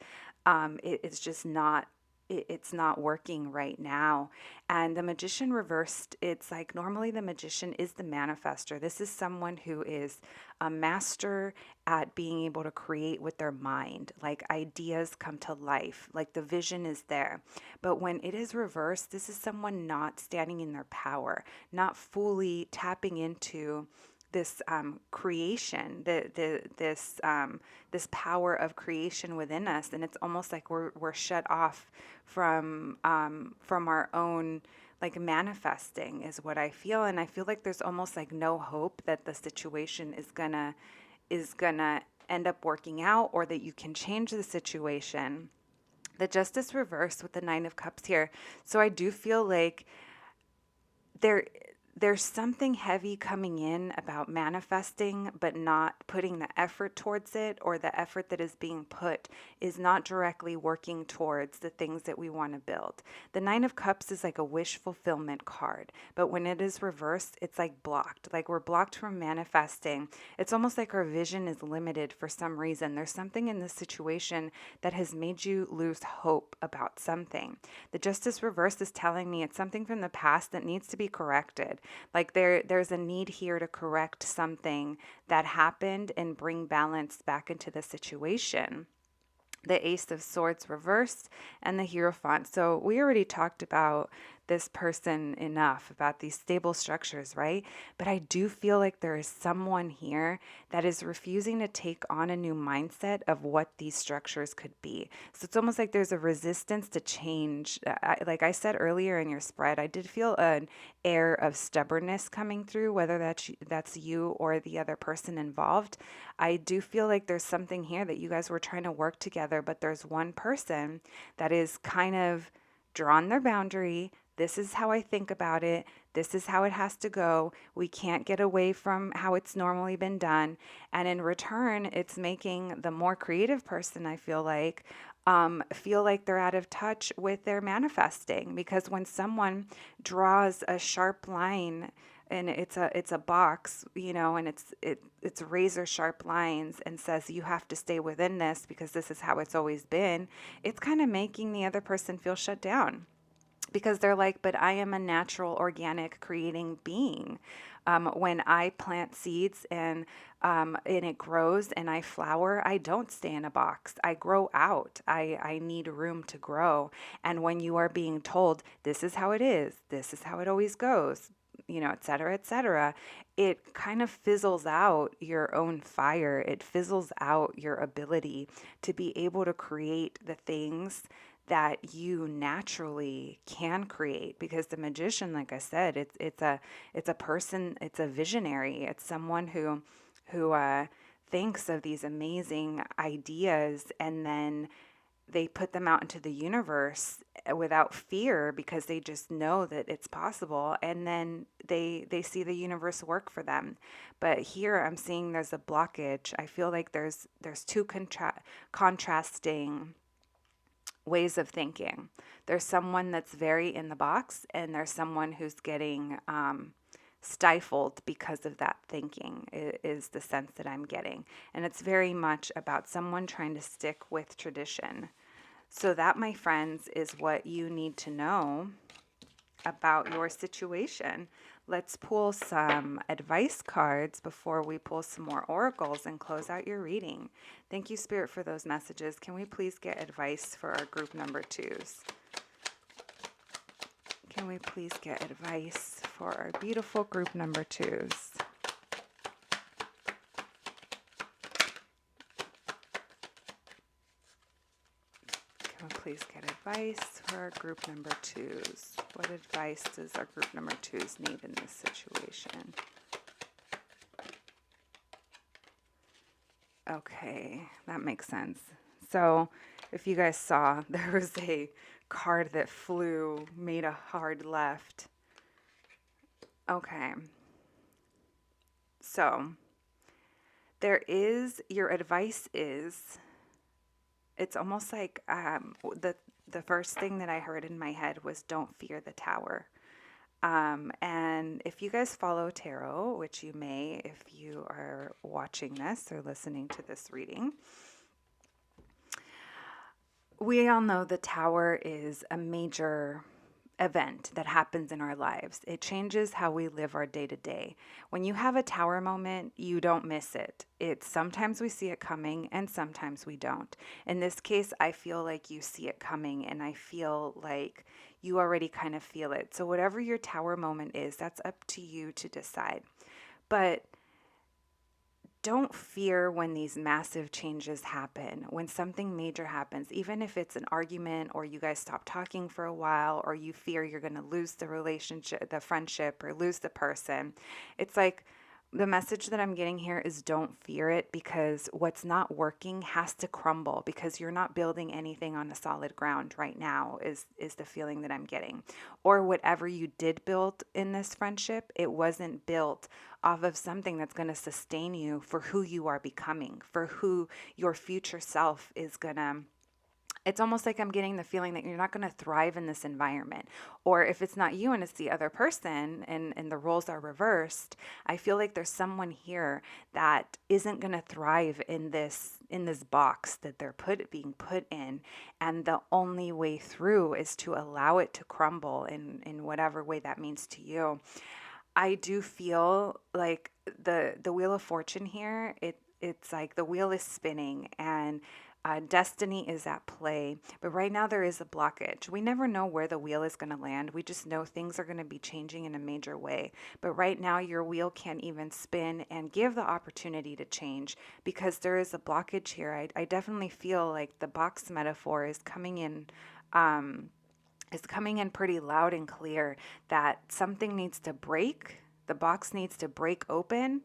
It's just not. It's not working right now. And the Magician reversed, it's like normally the Magician is the manifester. This is someone who is a master at being able to create with their mind. Like ideas come to life, like the vision is there. But when it is reversed, this is someone not standing in their power, not fully tapping into this creation, this power of creation within us, and it's almost like we're shut off from our own like manifesting is what I feel. And I feel like there's almost like no hope that the situation is gonna end up working out, or that you can change the situation. The Justice reversed with the Nine of Cups here, so I do feel like there's something heavy coming in about manifesting, but not putting the effort towards it, or the effort that is being put is not directly working towards the things that we want to build. The Nine of Cups is like a wish fulfillment card, but when it is reversed, it's like blocked. Like we're blocked from manifesting. It's almost like our vision is limited for some reason. There's something in this situation that has made you lose hope about something. The Justice reversed is telling me it's something from the past that needs to be corrected. Like there's a need here to correct something that happened and bring balance back into the situation. The Ace of Swords reversed and the Hierophant. So we already talked about this person enough, about these stable structures, right? But I do feel like there is someone here that is refusing to take on a new mindset of what these structures could be. So it's almost like there's a resistance to change. Like I said earlier in your spread, I did feel an air of stubbornness coming through, whether that's you or the other person involved. I do feel like there's something here that you guys were trying to work together, but there's one person that is kind of drawn their boundary. This is how I think about it. This is how it has to go. We can't get away from how it's normally been done. And in return, it's making the more creative person, I feel like they're out of touch with their manifesting. Because when someone draws a sharp line, and it's a box, and it's razor sharp lines, and says you have to stay within this because this is how it's always been, it's kind of making the other person feel shut down. because they're like, but I am a natural, organic, creating being. When I plant seeds and it grows and I flower, I don't stay in a box. I grow out. I need room to grow. And when you are being told, this is how it is, this is how it always goes, et cetera, it kind of fizzles out your own fire. It fizzles out your ability to be able to create the things that you naturally can create, because the magician, like I said, it's a person, it's a visionary, it's someone who thinks of these amazing ideas, and then they put them out into the universe without fear, because they just know that it's possible, and then they see the universe work for them. But here I'm seeing there's a blockage. I feel like there's two contrasting ways of thinking. There's someone that's very in the box, and there's someone who's getting stifled because of that thinking, is the sense that I'm getting. And it's very much about someone trying to stick with tradition. So that, my friends, is what you need to know about your situation. Let's pull some advice cards before we pull some more oracles and close out your reading. Thank you, Spirit, for those messages. Can we please get advice for our group number 2s? Can we please get advice for our beautiful group number 2s? Can we please get advice for our group number 2s? What advice does our group number 2s need in this situation? Okay, that makes sense. So if you guys saw, there was a card that flew, made a hard left. Okay. So your advice is, it's almost like the first thing that I heard in my head was, don't fear the tower. And if you guys follow tarot, which you may if you are watching this or listening to this reading, we all know the tower is a major event that happens in our lives. It changes how we live our day to day. When you have a tower moment, you don't miss it. It's sometimes we see it coming and sometimes we don't. In this case, I feel like you see it coming, and I feel like you already kind of feel it. So whatever your tower moment is, that's up to you to decide. But don't fear when these massive changes happen, when something major happens, even if it's an argument or you guys stop talking for a while, or you fear you're going to lose the relationship, the friendship, or lose the person. It's like, the message that I'm getting here is, don't fear it, because what's not working has to crumble, because you're not building anything on a solid ground right now, is the feeling that I'm getting. Or whatever you did build in this friendship, it wasn't built off of something that's going to sustain you for who you are becoming, for who your future self is going to. It's almost like I'm getting the feeling that you're not going to thrive in this environment. Or if it's not you and it's the other person, and the roles are reversed, I feel like there's someone here that isn't going to thrive in this box that they're being put in. And the only way through is to allow it to crumble in whatever way that means to you. I do feel like the Wheel of Fortune here, it's like the wheel is spinning, and destiny is at play. But right now there is a blockage. We never know where the wheel is going to land. We just know things are going to be changing in a major way. But right now your wheel can't even spin and give the opportunity to change, because there is a blockage here. I definitely feel like the box metaphor is coming in. Pretty loud and clear, that something needs to break. The box needs to break open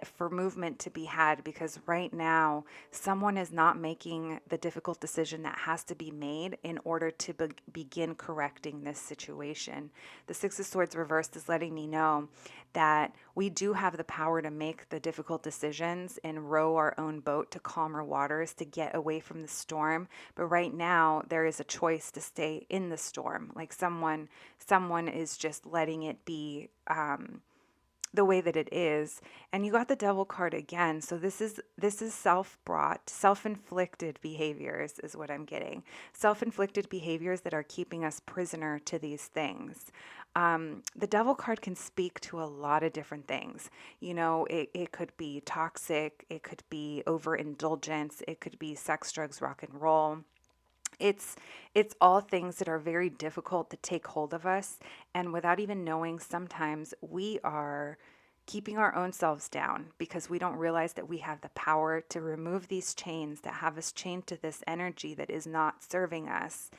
for movement to be had, because right now someone is not making the difficult decision that has to be made in order to begin correcting this situation. The Six of Swords reversed is letting me know that we do have the power to make the difficult decisions and row our own boat to calmer waters, to get away from the storm. But right now there is a choice to stay in the storm. Like someone is just letting it be the way that it is. And you got the Devil card again. So this is self-brought, self-inflicted behaviors is what I'm getting. Self-inflicted behaviors that are keeping us prisoner to these things. The Devil card can speak to a lot of different things. You know, it could be toxic, it could be overindulgence, it could be sex, drugs, rock and roll. It's all things that are very difficult to take hold of us, and without even knowing, sometimes we are keeping our own selves down because we don't realize that we have the power to remove these chains that have us chained to this energy that is not serving us.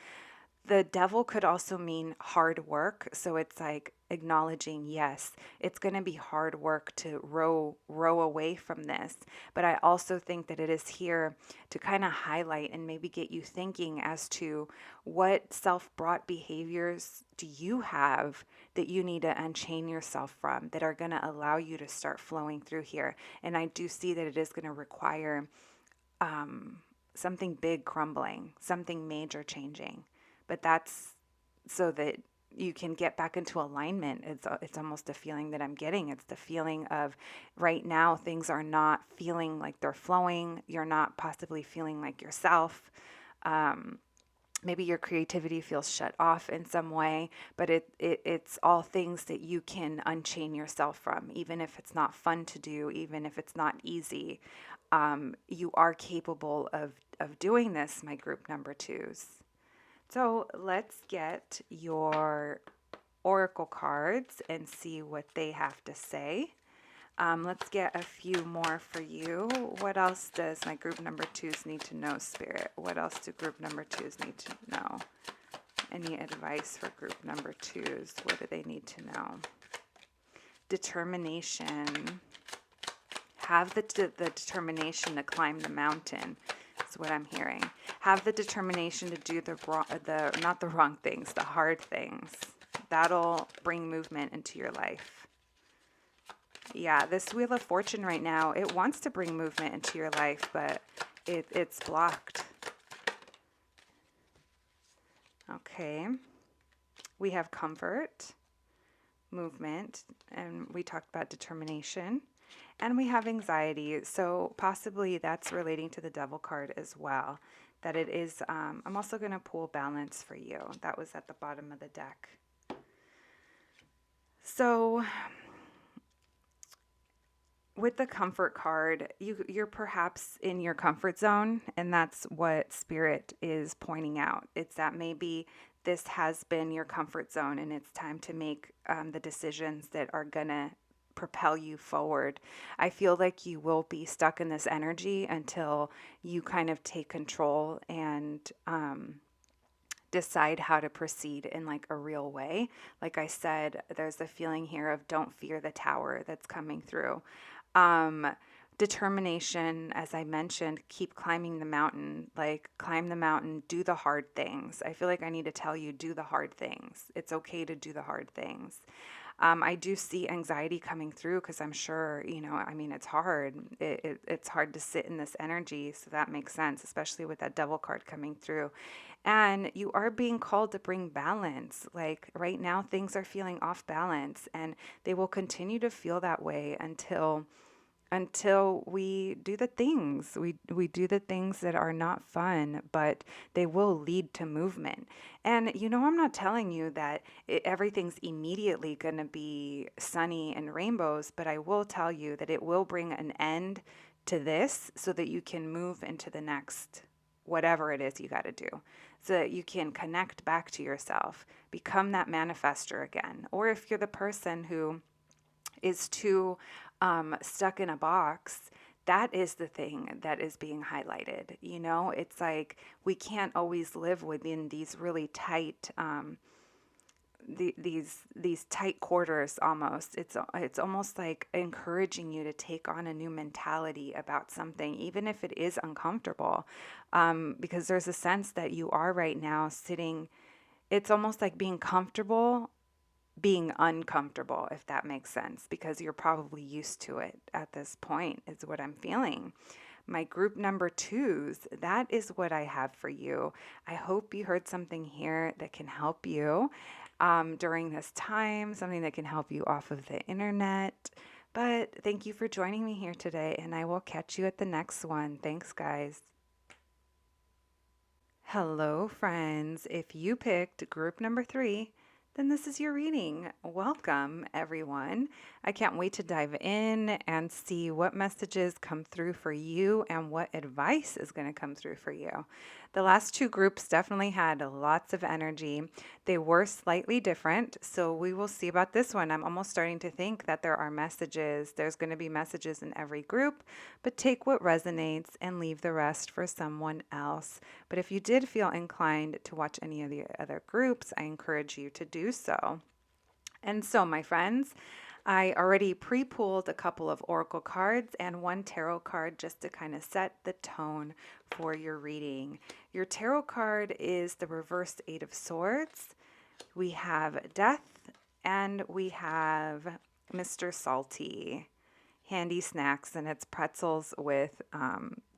The devil could also mean hard work. So it's like acknowledging, yes, it's going to be hard work to row away from this. But I also think that it is here to kind of highlight and maybe get you thinking as to what self-brought behaviors do you have that you need to unchain yourself from that are going to allow you to start flowing through here. And I do see that it is going to require something big crumbling, something major changing. But that's so that you can get back into alignment. It's almost a feeling that I'm getting. It's the feeling of right now things are not feeling like they're flowing. You're not possibly feeling like yourself. Maybe your creativity feels shut off in some way, but it's all things that you can unchain yourself from, even if it's not fun to do, even if it's not easy. You are capable of doing this, my group number twos. So let's get your oracle cards and see what they have to say. Let's get a few more for you. What else does my group number twos need to know, Spirit? What else do group number twos need to know? Any advice for group number twos? What do they need to know? Determination. Have the determination to climb the mountain. That's what I'm hearing. Have the determination to do not the wrong things, the hard things. That'll bring movement into your life. Yeah, this Wheel of Fortune right now, it wants to bring movement into your life, but it's blocked. Okay. We have comfort, movement, and we talked about determination. And we have anxiety, so possibly that's relating to the Devil card as well. That it is, I'm also going to pull balance for you. That was at the bottom of the deck. So with the comfort card, you're perhaps in your comfort zone, and that's what Spirit is pointing out. It's that maybe this has been your comfort zone, and it's time to make the decisions that are going to propel you forward. I feel like you will be stuck in this energy until you kind of take control and decide how to proceed in like a real way. Like I said, there's a feeling here of don't fear the tower that's coming through. Determination, as I mentioned, keep climbing the mountain, like climb the mountain, do the hard things. I feel like I need to tell you, do the hard things. It's okay to do the hard things. I do see anxiety coming through because I'm sure, I mean, it's hard. It's hard to sit in this energy. So that makes sense, especially with that Devil card coming through. And you are being called to bring balance. Like right now, things are feeling off balance, and they will continue to feel that way until we do the things. We do the things that are not fun, but they will lead to movement. And I'm not telling you that everything's immediately going to be sunny and rainbows, but I will tell you that it will bring an end to this so that you can move into the next whatever it is you got to do, so that you can connect back to yourself, become that manifester again. Or if you're the person who is too stuck in a box, that is the thing that is being highlighted. It's like we can't always live within these really tight these tight quarters almost. It's almost like encouraging you to take on a new mentality about something, even if it is uncomfortable, because there's a sense that you are right now sitting. It's almost like being comfortable being uncomfortable, if that makes sense, because you're probably used to it at this point, is what I'm feeling. My group number twos, that is what I have for you. I hope you heard something here that can help you. during this time, something that can help you off of the internet. But thank you for joining me here today, and I will catch you at the next one. Thanks, guys. Hello, friends. If you picked group number 3, then this is your reading. Welcome, everyone. I can't wait to dive in and see what messages come through for you and what advice is going to come through for you. The last 2 groups definitely had lots of energy. They were slightly different, so we will see about this one. I'm almost starting to think that there are messages. There's going to be messages in every group, but take what resonates and leave the rest for someone else. But if you did feel inclined to watch any of the other groups, I encourage you to do so. And so, my friends, I already pre-pulled a couple of oracle cards and 1 tarot card just to kind of set the tone for your reading. Your tarot card is the reversed 8 of Swords. We have Death, and we have Mr. Salty. Handy snacks, and it's pretzels with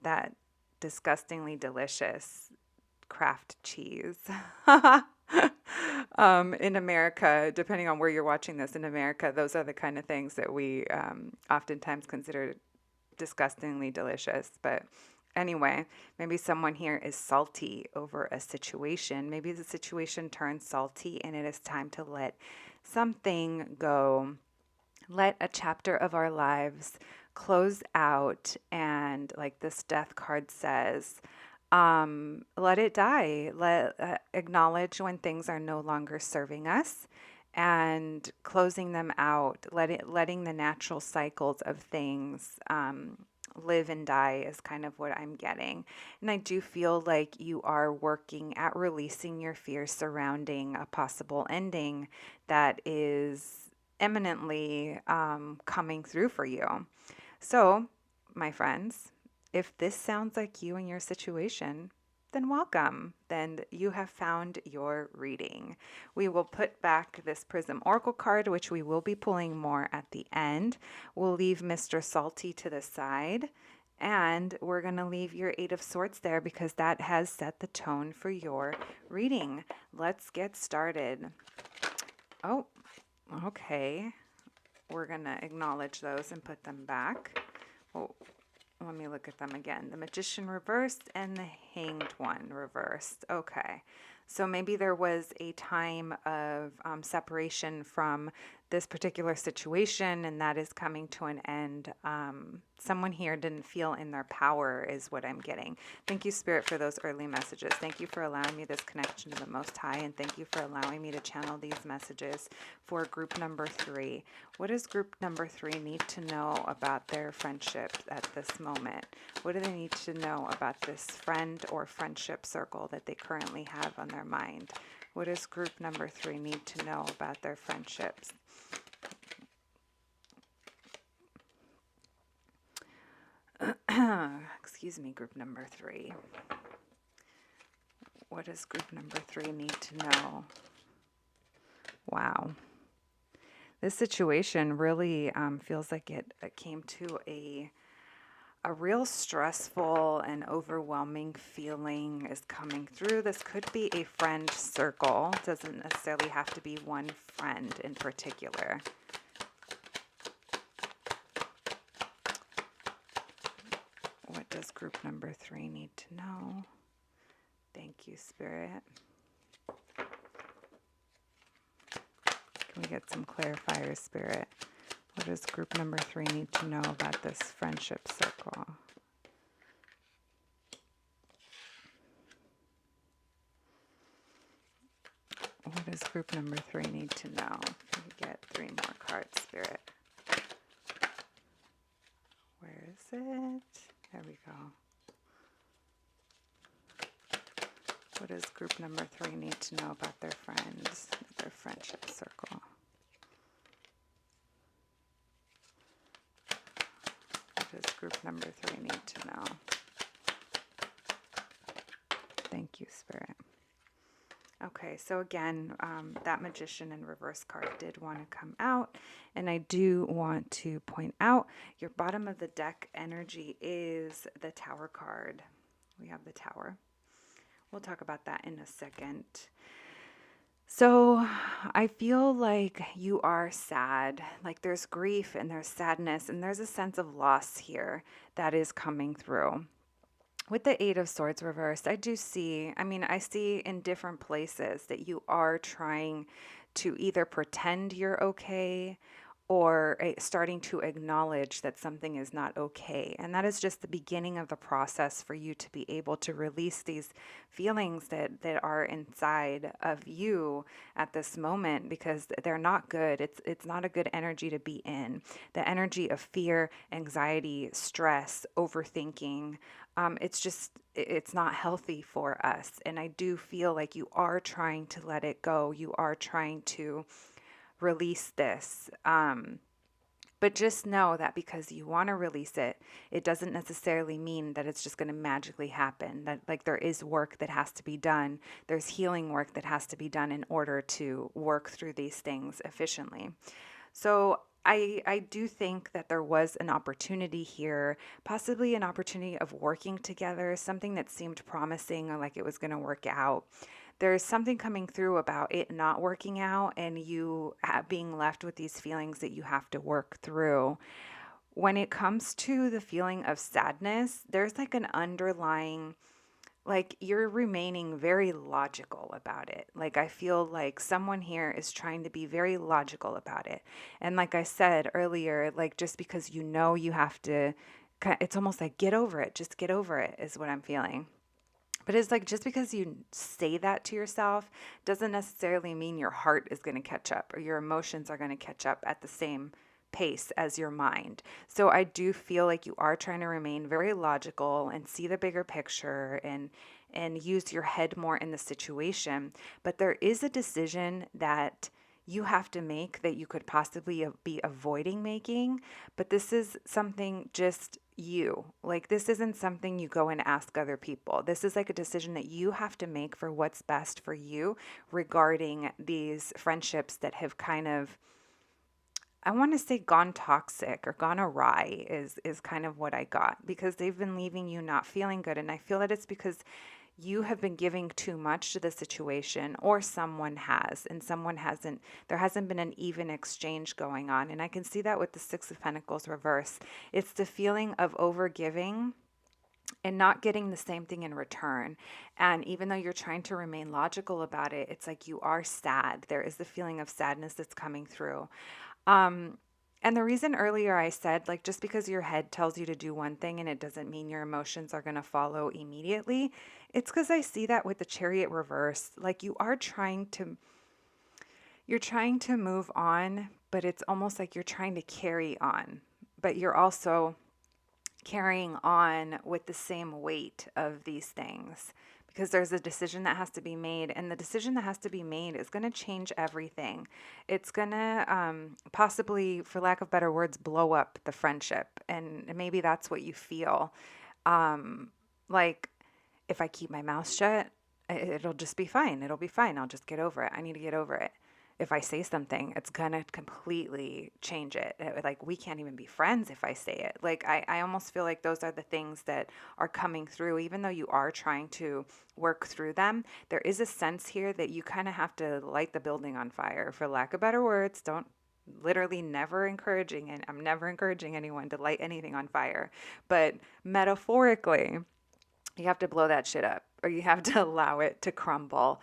that disgustingly delicious Kraft cheese. In America, depending on where you're watching this, in America, those are the kind of things that we oftentimes consider disgustingly delicious. But anyway, maybe someone here is salty over a situation. Maybe the situation turns salty and it is time to let something go. Let a chapter of our lives close out, and like this death card says, let it die. Acknowledge when things are no longer serving us, and closing them out. Letting the natural cycles of things live and die is kind of what I'm getting. And I do feel like you are working at releasing your fears surrounding a possible ending that is imminently coming through for you. So, my friends, if this sounds like you and your situation, then welcome. Then you have found your reading. We will put back this Prism Oracle card, which we will be pulling more at the end. We'll leave Mr. Salty to the side, and we're going to leave your 8 of Swords there because that has set the tone for your reading. Let's get started. Oh, okay. We're going to acknowledge those and put them back. Oh, let me look at them again. The Magician reversed and the Hanged One reversed. Okay. So maybe there was a time of separation from this particular situation, and that is coming to an end. Someone here didn't feel in their power is what I'm getting. Thank you, Spirit, for those early messages. Thank you for allowing me this connection to the Most High, and thank you for allowing me to channel these messages for group number 3. What does group number 3 need to know about their friendship at this moment? What do they need to know about this friend or friendship circle that they currently have on their mind? What does group number 3 need to know about their friendships? Excuse me, group number 3. What does group number 3 need to know? Wow. This situation really feels like it came to a real stressful and overwhelming feeling is coming through. This could be a friend circle. It doesn't necessarily have to be one friend in particular. What does group number 3 need to know? Thank you, Spirit. Can we get some clarifiers, Spirit? What does group number 3 need to know about this friendship circle? What does group number 3 need to know? Can we get 3 more cards, Spirit? Where is it? There we go. What does group number 3 need to know about their friends, their friendship circle? What does group number 3 need to know? Thank you, Spirit. Okay, so again, that Magician in reverse card did want to come out, and I do want to point out your bottom of the deck energy is the Tower card. We have the Tower. We'll talk about that in a second. So I feel like you are sad. Like there's grief and there's sadness and there's a sense of loss here that is coming through. With the Eight of Swords reversed, I do see, I see in different places that you are trying to either pretend you're okay or starting to acknowledge that something is not okay. And that is just the beginning of the process for you to be able to release these feelings that are inside of you at this moment because they're not good. It's not a good energy to be in. The energy of fear, anxiety, stress, overthinking, it's not healthy for us. And I do feel like you are trying to let it go. You are trying to release this. But just know that because you want to release it, it doesn't necessarily mean that it's just going to magically happen. That, like, there is work that has to be done. There's healing work that has to be done in order to work through these things efficiently. So I do think that there was an opportunity here, possibly an opportunity of working together, something that seemed promising or like it was going to work out. There's something coming through about it not working out and you being left with these feelings that you have to work through. When it comes to the feeling of sadness, there's like an underlying, like you're remaining very logical about it. Like I feel like someone here is trying to be very logical about it. And like I said earlier, like just because you know you have to, it's almost like get over it, just get over it is what I'm feeling. But it's like just because you say that to yourself doesn't necessarily mean your heart is going to catch up or your emotions are going to catch up at the same pace as your mind. So I do feel like you are trying to remain very logical and see the bigger picture and use your head more in the situation, but there is a decision that you have to make that you could possibly be avoiding making, but this is something just you. Like, this isn't something you go and ask other people. This is like a decision that you have to make for what's best for you regarding these friendships that have kind of, I want to say, gone toxic or gone awry is kind of what I got, because they've been leaving you not feeling good. And I feel that it's because you have been giving too much to the situation, or someone has, and someone hasn't. There hasn't been an even exchange going on. And I can see that with the Six of Pentacles reverse. It's the feeling of overgiving and not getting the same thing in return. And even though you're trying to remain logical about it, it's like you are sad. There is the feeling of sadness that's coming through. Um, and the reason earlier I said, like, just because your head tells you to do one thing and it doesn't mean your emotions are going to follow immediately, it's because I see that with the Chariot reverse. Like, you're trying to move on, but it's almost like you're trying to carry on, but you're also carrying on with the same weight of these things, because there's a decision that has to be made, and the decision that has to be made is going to change everything. It's going to possibly, for lack of better words, blow up the friendship, and maybe that's what you feel. Like, if I keep my mouth shut, it'll just be fine. It'll be fine. I'll just get over it. I need to get over it. If I say something, it's gonna completely change it. Like, we can't even be friends if I say it. Like, I almost feel like those are the things that are coming through. Even though you are trying to work through them, there is a sense here that you kind of have to light the building on fire, for lack of better words. Don't literally never encouraging, and I'm never encouraging anyone to light anything on fire. But metaphorically, you have to blow that shit up, or you have to allow it to crumble,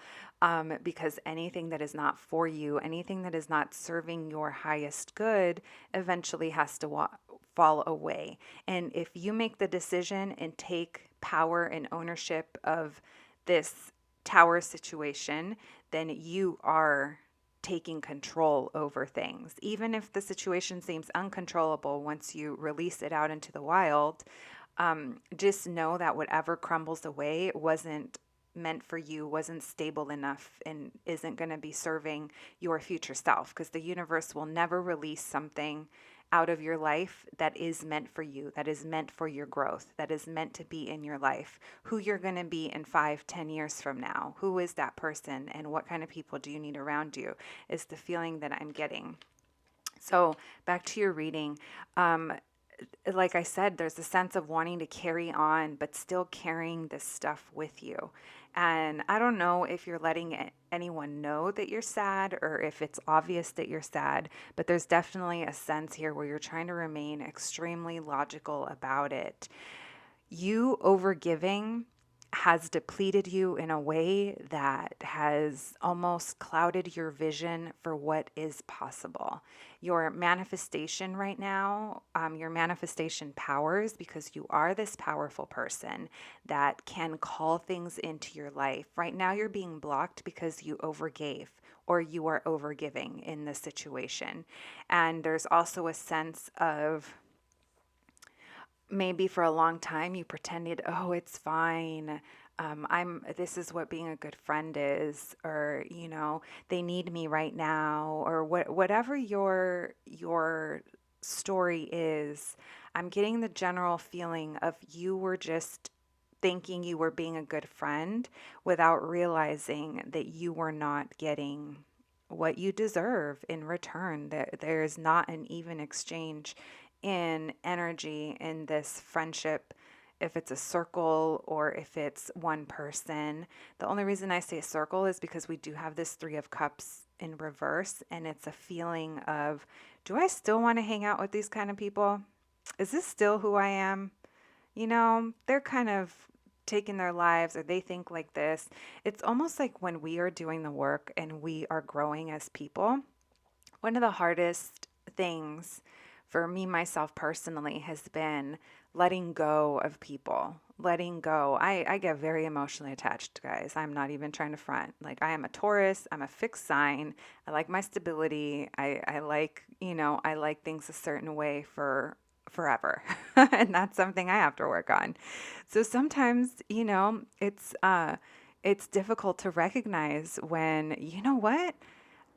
because anything that is not for you, anything that is not serving your highest good, eventually has to fall away. And if you make the decision and take power and ownership of this tower situation, then you are taking control over things. Even if the situation seems uncontrollable, once you release it out into the wild, just know that whatever crumbles away wasn't meant for you, wasn't stable enough, and isn't going to be serving your future self, because the universe will never release something out of your life that is meant for you, that is meant for your growth, that is meant to be in your life. Who you're going to be in 5-10 years from now, who is that person, and what kind of people do you need around you, is the feeling that I'm getting. So back to your reading. Like I said, there's a sense of wanting to carry on, but still carrying this stuff with you. And I don't know if you're letting anyone know that you're sad or if it's obvious that you're sad, but there's definitely a sense here where you're trying to remain extremely logical about it. You overgiving has depleted you in a way that has almost clouded your vision for what is possible. Your manifestation right now, your manifestation powers, because you are this powerful person that can call things into your life. Right now, you're being blocked because you overgave or you are overgiving in this situation. And there's also a sense of, maybe for a long time you pretended, oh, it's fine. This is what being a good friend is, or, they need me right now, or whatever your story is. I'm getting the general feeling of you were just thinking you were being a good friend without realizing that you were not getting what you deserve in return. That there is not an even exchange in energy in this friendship, if it's a circle or if it's one person. The only reason I say circle is because we do have this Three of Cups in reverse, and it's a feeling of, do I still want to hang out with these kind of people? Is this still who I am? They're kind of taking their lives, or they think like this. It's almost like when we are doing the work and we are growing as people, one of the hardest things for me, myself personally, has been letting go of people. Letting go. I get very emotionally attached, guys. I'm not even trying to front. Like, I am a Taurus. I'm a fixed sign. I like my stability. I like, I like things a certain way for forever. And that's something I have to work on. So sometimes, it's difficult to recognize when, you know what?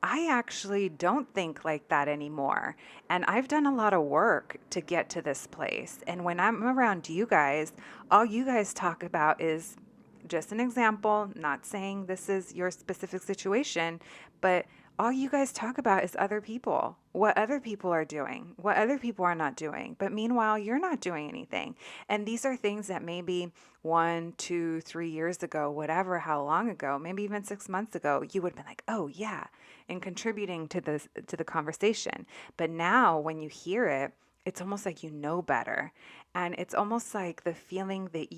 I actually don't think like that anymore. And I've done a lot of work to get to this place. And when I'm around you guys, all you guys talk about is, just an example, not saying this is your specific situation, but all you guys talk about is other people, what other people are doing, what other people are not doing. But meanwhile, you're not doing anything. And these are things that maybe 1, 2, 3 years ago, whatever, how long ago, maybe even 6 months ago, you would have been like, oh, yeah, and contributing to the conversation. But now when you hear it, it's almost like you know better. And it's almost like the feeling that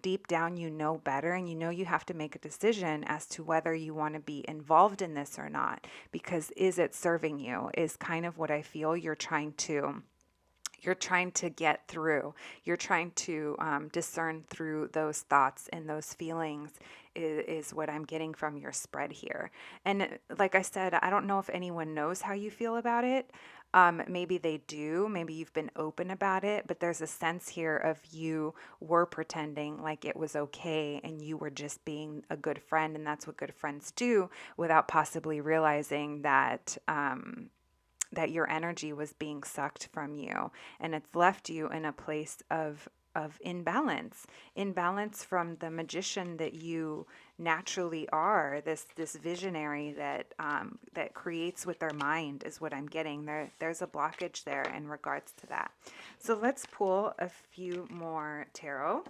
deep down you know better, and you have to make a decision as to whether you want to be involved in this or not, because is it serving you, is kind of what I feel you're trying to get through. You're trying to discern through those thoughts and those feelings is what I'm getting from your spread here. And like I said, I don't know if anyone knows how you feel about it. Maybe they do. Maybe you've been open about it, but there's a sense here of you were pretending like it was okay and you were just being a good friend, and that's what good friends do, without possibly realizing that that your energy was being sucked from you, and it's left you in a place of imbalance from the magician that you naturally are, this visionary that creates with their mind, is what I'm getting. There's a blockage there in regards to that. So let's pull a few more tarot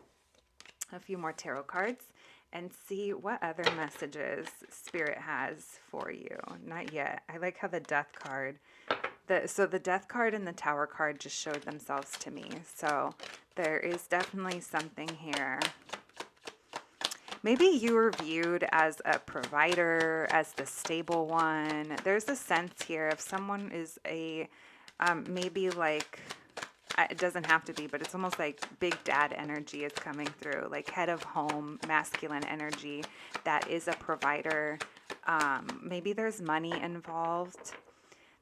cards and see what other messages Spirit has for you. Not yet. I like how the Death card, the Death card and the Tower card just showed themselves to me. So there is definitely something here. Maybe you were viewed as a provider, as the stable one. There's a sense here of someone is maybe like, it doesn't have to be, but it's almost like big dad energy is coming through, like head of home, masculine energy that is a provider. Maybe there's money involved.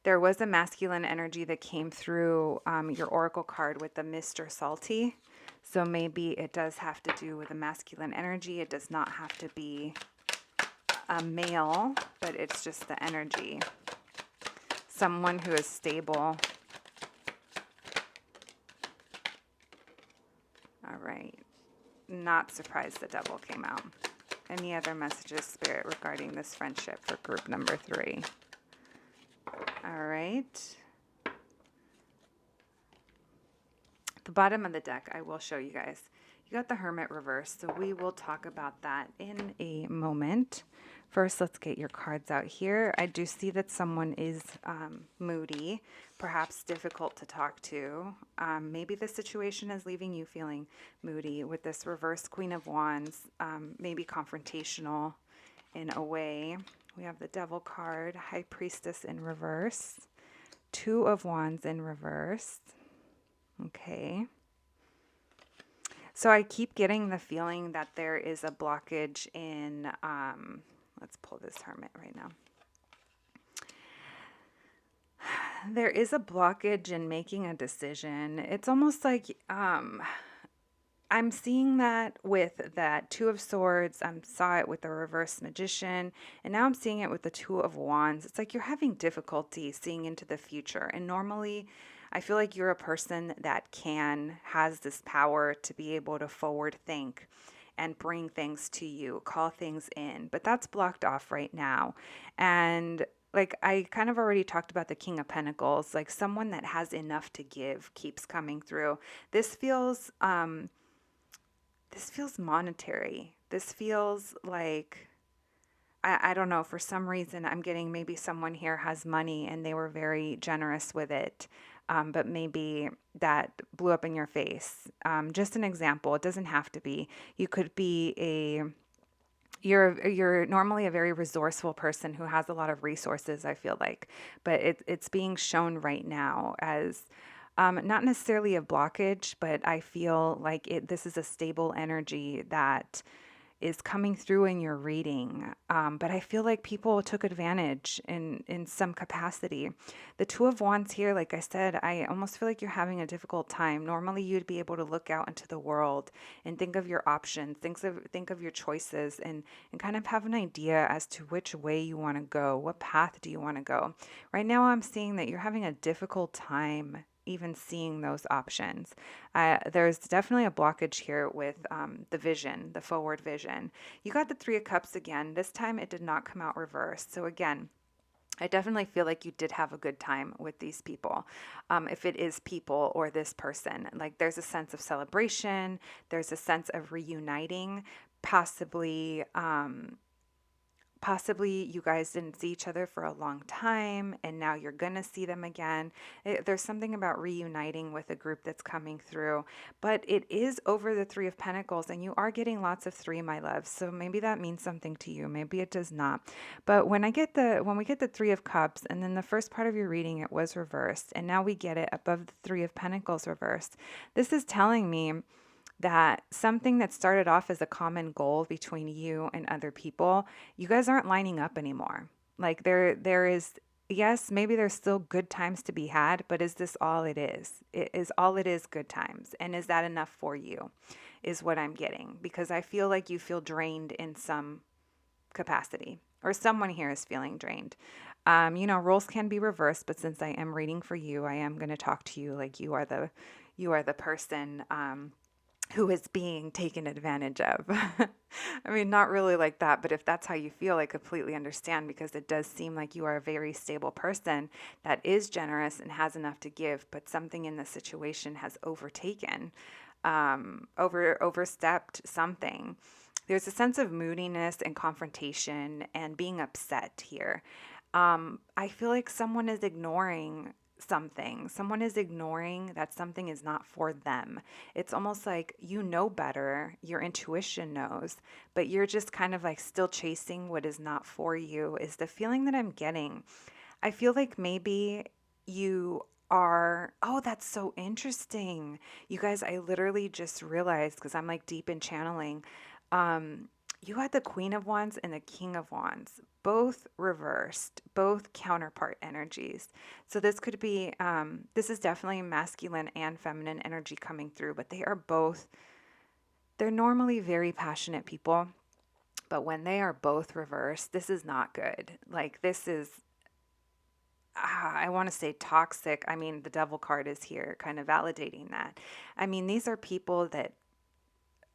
There was a masculine energy that came through your oracle card with the Mr. Salty. So maybe it does have to do with a masculine energy. It does not have to be a male, but it's just the energy. Someone who is stable. All right. Not surprised the Devil came out. Any other messages, Spirit, regarding this friendship for group number 3? All right. The bottom of the deck, I will show you guys. You You got the Hermit reversed, so we will talk about that in a moment. First, let's get your cards out here. I do see that someone is moody, perhaps difficult to talk to. Maybe the situation is leaving you feeling moody with this reverse Queen of Wands, maybe confrontational in a way. We have the Devil card, High Priestess in reverse, Two of Wands in reverse. Okay. So I keep getting the feeling that there is a blockage in, let's pull this Hermit right now. There is a blockage in making a decision. It's almost like I'm seeing that with that Two of Swords. I saw it with the Reverse Magician, and now I'm seeing it with the Two of Wands. It's like you're having difficulty seeing into the future. And normally, I feel like you're a person that has this power to be able to forward think and bring things to you, call things in. But that's blocked off right now. And like I kind of already talked about the King of Pentacles, like someone that has enough to give keeps coming through. This feels monetary. This feels like, I don't know, for some reason I'm getting maybe someone here has money and they were very generous with it. But maybe that blew up in your face. Just an example. It doesn't have to be. You could be you're normally a very resourceful person who has a lot of resources, I feel like, but it's being shown right now as not necessarily a blockage, but I feel like this is a stable energy that is coming through in your reading. But I feel like people took advantage in some capacity. The Two of Wands here, like I said, I almost feel like you're having a difficult time. Normally you'd be able to look out into the world and think of your options, think of your choices, and kind of have an idea as to which way you want to go. What path do you want to go? Right now I'm seeing that you're having a difficult time even seeing those options. There's definitely a blockage here with the vision, the forward vision. You got the Three of Cups again. This time it did not come out reversed. So again, I definitely feel like you did have a good time with these people. If it is people or this person, like there's a sense of celebration, there's a sense of reuniting, possibly you guys didn't see each other for a long time and now you're going to see them again. There's something about reuniting with a group that's coming through, but it is over the Three of Pentacles and you are getting lots of three, my love. So maybe that means something to you. Maybe it does not. But when we get the Three of Cups and then the first part of your reading, it was reversed and now we get it above the Three of Pentacles reversed. This is telling me that something that started off as a common goal between you and other people, you guys aren't lining up anymore. Like there is, yes, maybe there's still good times to be had, but is this all it is? All it is good times. And is that enough for you is what I'm getting, because I feel like you feel drained in some capacity, or someone here is feeling drained. Roles can be reversed, but since I am reading for you, I am going to talk to you like you are the person, who is being taken advantage of. I mean, not really like that, but if that's how you feel, I completely understand, because it does seem like you are a very stable person that is generous and has enough to give, but something in the situation has overstepped something. There's a sense of moodiness and confrontation and being upset here. I feel like someone is ignoring something. Someone is ignoring that something is not for them. It's almost like you know better, your intuition knows, but you're just kind of like still chasing what is not for you, is the feeling that I'm getting. I feel like maybe you are, oh, that's so interesting. You guys, I literally just realized, because I'm like deep in channeling, you had the Queen of Wands and the King of Wands, both reversed, both counterpart energies. So this could be, this is definitely masculine and feminine energy coming through, but they're normally very passionate people. But when they are both reversed, this is not good. Like this is, I want to say toxic. I mean, the Devil card is here kind of validating that. I mean, these are people that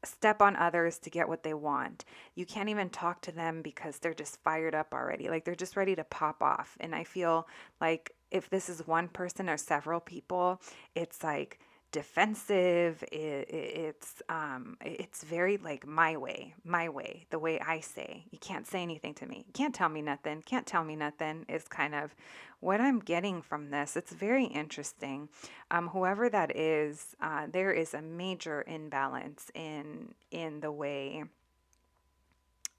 step on others to get what they want. You can't even talk to them because they're just fired up already. Like they're just ready to pop off. And I feel like if this is one person or several people, it's like defensive. It's very like my way, the way I say. You can't say anything to me. You can't tell me nothing. Can't tell me nothing is kind of what I'm getting from this. It's very interesting. Whoever that is, there is a major imbalance in the way,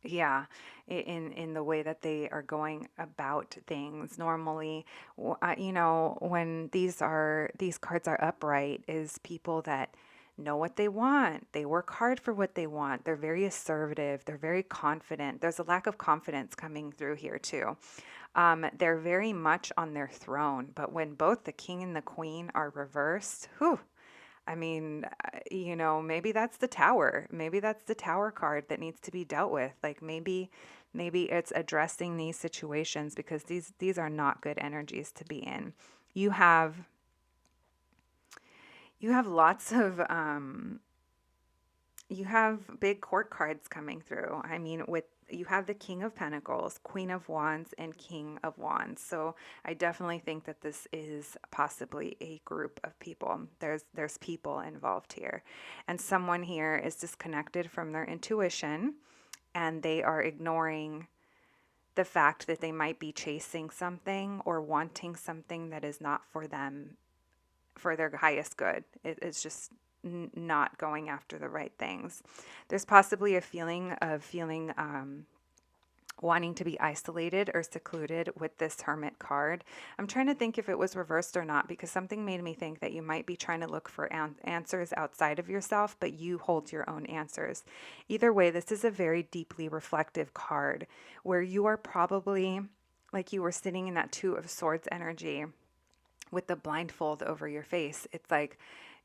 yeah, in the way that they are going about things. Normally, when these cards are upright, is people that know what they want. They work hard for what they want. They're very assertive. They're very confident. There's a lack of confidence coming through here too. They're very much on their throne, but when both the king and the queen are reversed, whew, I mean, maybe that's the tower. Maybe that's the tower card that needs to be dealt with. Like maybe it's addressing these situations, because these are not good energies to be in. You have lots of you have big court cards coming through. I mean, you have the King of Pentacles, Queen of Wands, and King of Wands. So I definitely think that this is possibly a group of people. There's people involved here. And someone here is disconnected from their intuition, and they are ignoring the fact that they might be chasing something or wanting something that is not for them, for their highest good. It's just not going after the right things. There's possibly a feeling of wanting to be isolated or secluded with this Hermit card. I'm trying to think if it was reversed or not, because something made me think that you might be trying to look for answers outside of yourself, but you hold your own answers. Either way, this is a very deeply reflective card where you are probably like you were sitting in that Two of Swords energy with the blindfold over your face. It's like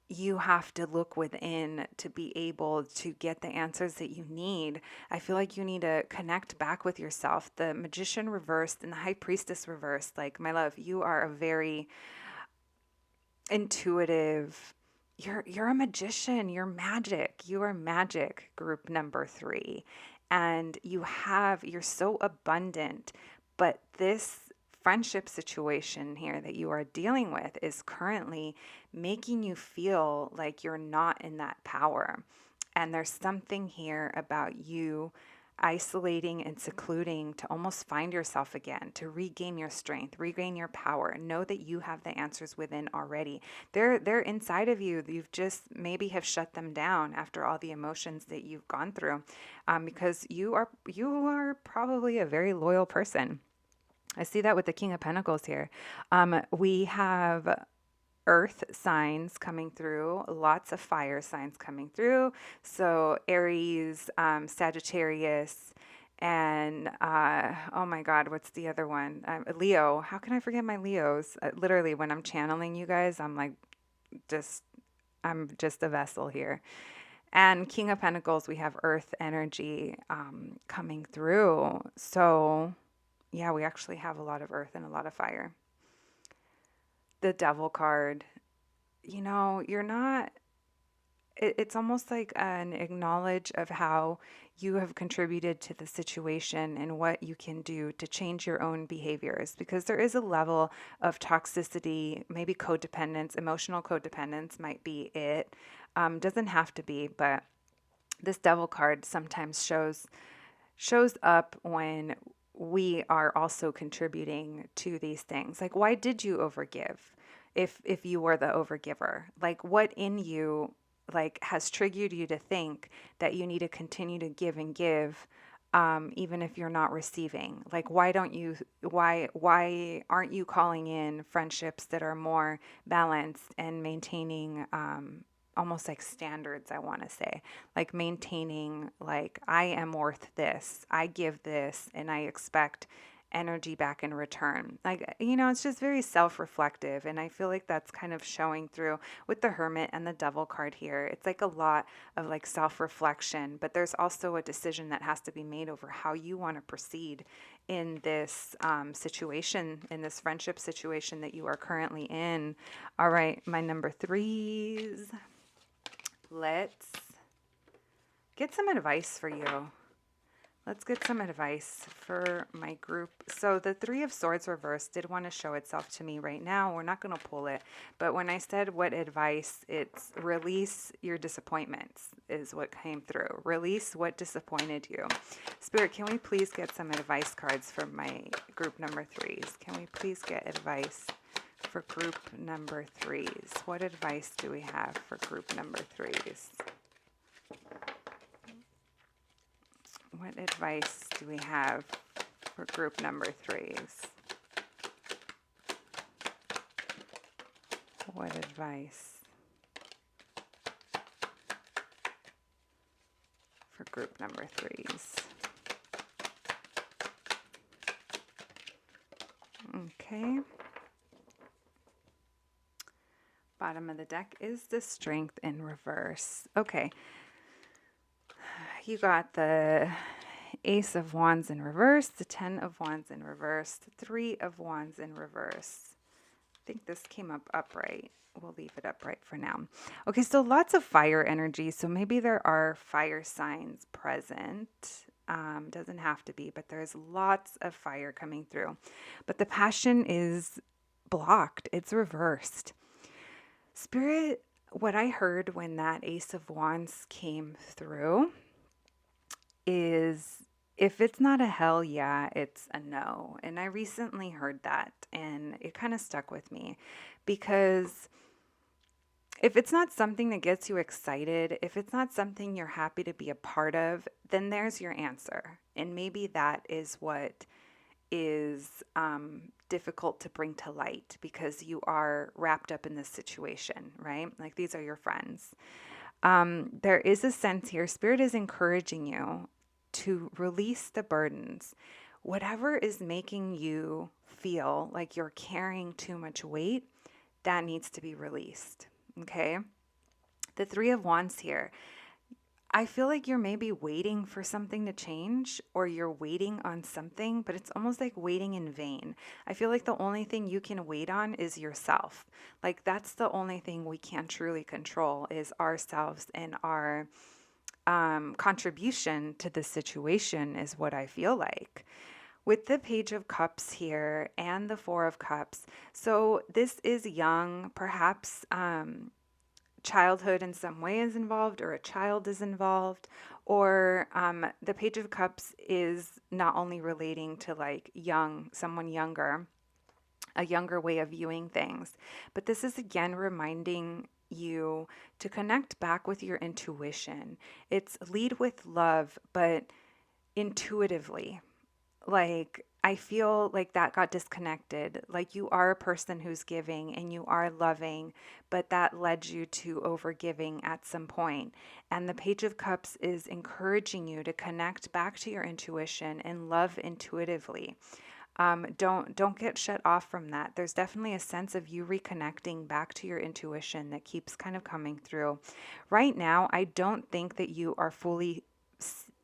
you have to look within to be able to get the answers that you need. I feel like you need to connect back with yourself. The Magician reversed and the High Priestess reversed. Like, my love, you are a very intuitive, you're a magician. You're magic. You are magic, group number 3. And you're so abundant, but this friendship situation here that you are dealing with is currently making you feel like you're not in that power. And there's something here about you isolating and secluding to almost find yourself again, to regain your strength, regain your power, and know that you have the answers within already. They're inside of you. You've just maybe have shut them down after all the emotions that you've gone through, because you are probably a very loyal person. I see that with the King of Pentacles here. We have earth signs coming through, lots of fire signs coming through. So Aries, Sagittarius, and oh my God, what's the other one? Leo. How can I forget my Leos? Literally, when I'm channeling you guys, I'm just a vessel here. And King of Pentacles, we have earth energy coming through. So yeah, we actually have a lot of earth and a lot of fire. The Devil card, you're not, it's almost like an acknowledge of how you have contributed to the situation and what you can do to change your own behaviors, because there is a level of toxicity, maybe codependence, emotional codependence might be it. Doesn't have to be, but this Devil card sometimes shows up when we are also contributing to these things. Like, why did you overgive if you were the overgiver? Like, what in you has triggered you to think that you need to continue to give and give, even if you're not receiving? Like, why aren't you calling in friendships that are more balanced and maintaining almost like standards, I want to say, like maintaining, like, I am worth this, I give this, and I expect energy back in return. Like, it's just very self-reflective, and I feel like that's kind of showing through with the Hermit and the Devil card here. It's like a lot of like self-reflection, but there's also a decision that has to be made over how you want to proceed in this situation, in this friendship situation that you are currently in. All right, my number 3s. Let's get some advice for you. Let's get some advice for my group. So the Three of Swords reversed did want to show itself to me right now. We're not going to pull it. But when I said what advice, it's release your disappointments is what came through. Release what disappointed you. Spirit, can we please get some advice cards for my group number threes? Can we please get advice for group number threes? What advice do we have for group number threes? What advice do we have for group number threes? What advice for group number threes? Okay. Bottom of the deck is the Strength in reverse. Okay. You got the Ace of Wands in reverse, the 10 of Wands in reverse, the 3 of Wands in reverse. I think this came up upright. We'll leave it upright for now. Okay, so lots of fire energy. So maybe there are fire signs present. Doesn't have to be, but there's lots of fire coming through. But the passion is blocked. It's reversed. Spirit, what I heard when that Ace of Wands came through is if it's not a hell yeah, it's a no. And I recently heard that and it kind of stuck with me because if it's not something that gets you excited, if it's not something you're happy to be a part of, then there's your answer. And maybe that is what is difficult to bring to light because you are wrapped up in this situation, right? Like these are your friends. There is a sense here, Spirit is encouraging you to release the burdens. Whatever is making you feel like you're carrying too much weight, that needs to be released, okay? The 3 of Wands here, I feel like you're maybe waiting for something to change or you're waiting on something, but it's almost like waiting in vain. I feel like the only thing you can wait on is yourself. Like that's the only thing we can truly control is ourselves and our contribution to the situation is what I feel like. With the Page of Cups here and the 4 of Cups, so this is young, perhaps childhood in some way is involved or a child is involved, or the Page of Cups is not only relating to like young, someone younger, a younger way of viewing things, but this is again reminding you to connect back with your intuition. It's lead with love, but intuitively. Like, I feel like that got disconnected. Like, you are a person who's giving and you are loving, but that led you to overgiving at some point. And the Page of Cups is encouraging you to connect back to your intuition and love intuitively. Don't get shut off from that. There's definitely a sense of you reconnecting back to your intuition that keeps kind of coming through. Right now, I don't think that you are fully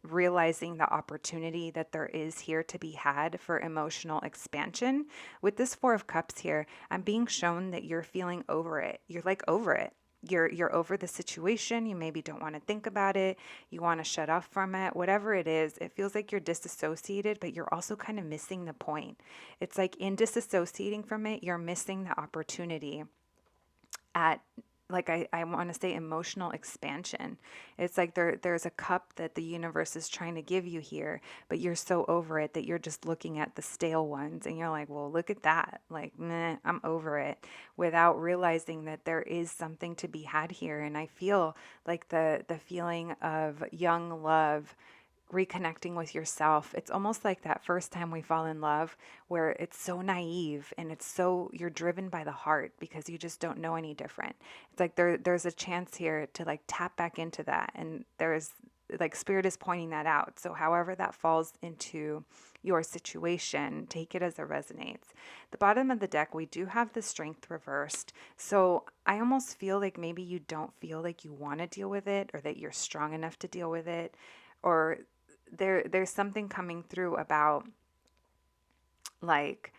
realizing the opportunity that there is here to be had for emotional expansion. With this 4 of Cups here, I'm being shown that you're feeling over it. You're like over it. You're over the situation. You maybe don't want to think about it. You want to shut off from it. Whatever it is, it feels like you're disassociated, but you're also kind of missing the point. It's like in disassociating from it, you're missing the opportunity at, like, I want to say emotional expansion. It's like there's a cup that the universe is trying to give you here, but you're so over it that you're just looking at the stale ones and you're like, well, look at that. Like, meh, I'm over it, without realizing that there is something to be had here. And I feel like the feeling of young love, reconnecting with yourself. It's almost like that first time we fall in love where it's so naive and it's so, you're driven by the heart because you just don't know any different. It's like there's a chance here to like tap back into that. And there's like Spirit is pointing that out. So however that falls into your situation, take it as it resonates. The bottom of the deck, we do have the Strength reversed. So I almost feel like maybe you don't feel like you want to deal with it or that you're strong enough to deal with it, or there's something coming through about like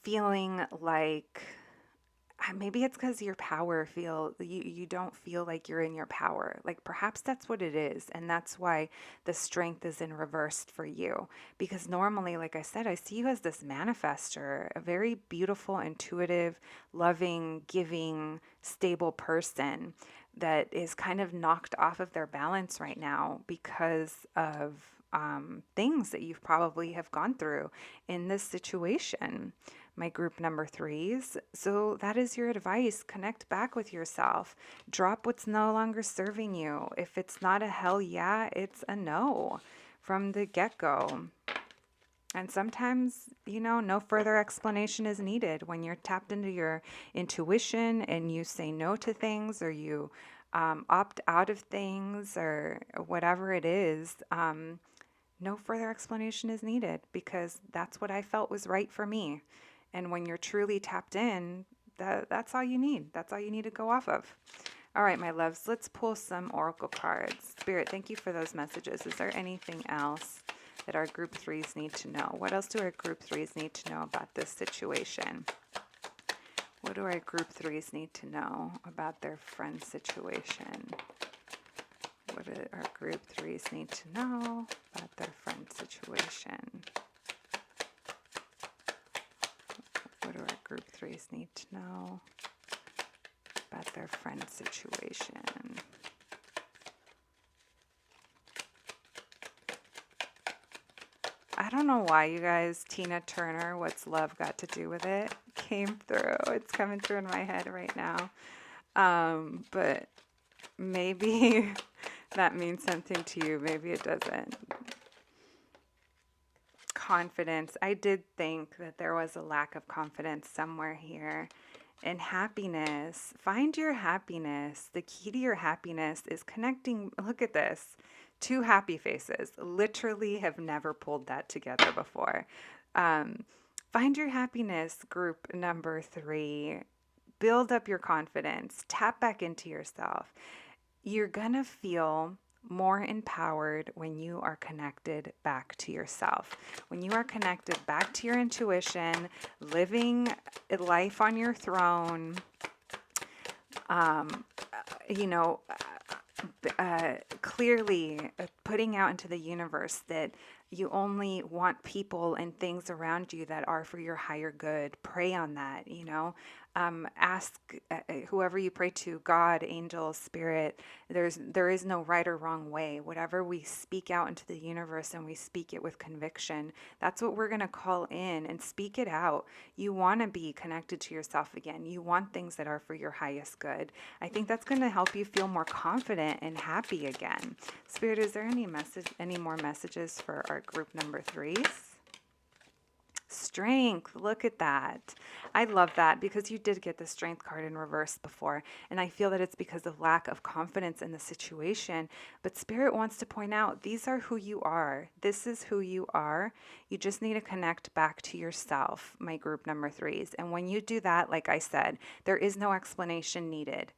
feeling like, maybe it's because your power you don't feel like you're in your power. Like perhaps that's what it is. And that's why the strength is in reversed for you. Because normally, like I said, I see you as this manifester, a very beautiful, intuitive, loving, giving, stable person that is kind of knocked off of their balance right now because of things that you've probably have gone through in this situation, my group number threes. So that is your advice. Connect back with yourself. Drop what's no longer serving you. If it's not a hell yeah, it's a no from the get-go. And sometimes, no further explanation is needed when you're tapped into your intuition and you say no to things, or you opt out of things, or whatever it is. No further explanation is needed, because that's what I felt was right for me. And when you're truly tapped in, that's all you need. That's all you need to go off of. All right, my loves, let's pull some oracle cards. Spirit, thank you for those messages. Is there anything else that our group threes need to know? What else do our group threes need to know about this situation? What do our group threes need to know about their friend situation? What do our group threes need to know about their friend situation? What do our group threes need to know about their friend situation? I don't know why, you guys, Tina Turner, What's Love Got to Do with It, came through. It's coming through in my head right now. But maybe that means something to you. Maybe it doesn't. Confidence. I did think that there was a lack of confidence somewhere here. And happiness. Find your happiness. The key to your happiness is connecting. Look at this. Two happy faces. Literally have never pulled that together before. Find your happiness, group number three. Build up your confidence. Tap back into yourself. You're going to feel more empowered when you are connected back to yourself. When you are connected back to your intuition, living life on your throne, clearly putting out into the universe that you only want people and things around you that are for your higher good. Pray on that, ask whoever you pray to, God, angel, spirit. There is no right or wrong way. Whatever we speak out into the universe, and we speak it with conviction, that's what we're going to call in and speak it out. You want to be connected to yourself again. You want things that are for your highest good. I think that's going to help you feel more confident and happy again. Spirit, is there any more messages for our group number threes? Strength. Look at that. I love that, because you did get the strength card in reverse before. And I feel that it's because of lack of confidence in the situation. But Spirit wants to point out, these are who you are. This is who you are. You just need to connect back to yourself, my group number threes. And when you do that, like I said, there is no explanation needed.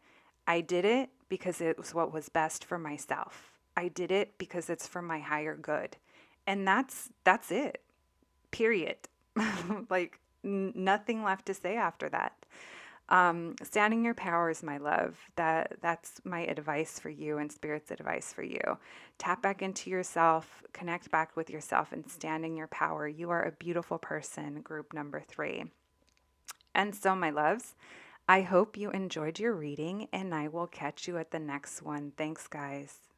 I did it because it was what was best for myself. I did it because it's for my higher good. And that's it. Period. Like nothing left to say after that. Standing your power is my love. That's my advice for you, and Spirit's advice for you. Tap back into yourself, connect back with yourself, and stand in your power. You are a beautiful person, group number three. And so, my loves, I hope you enjoyed your reading, and I will catch you at the next one. Thanks, guys.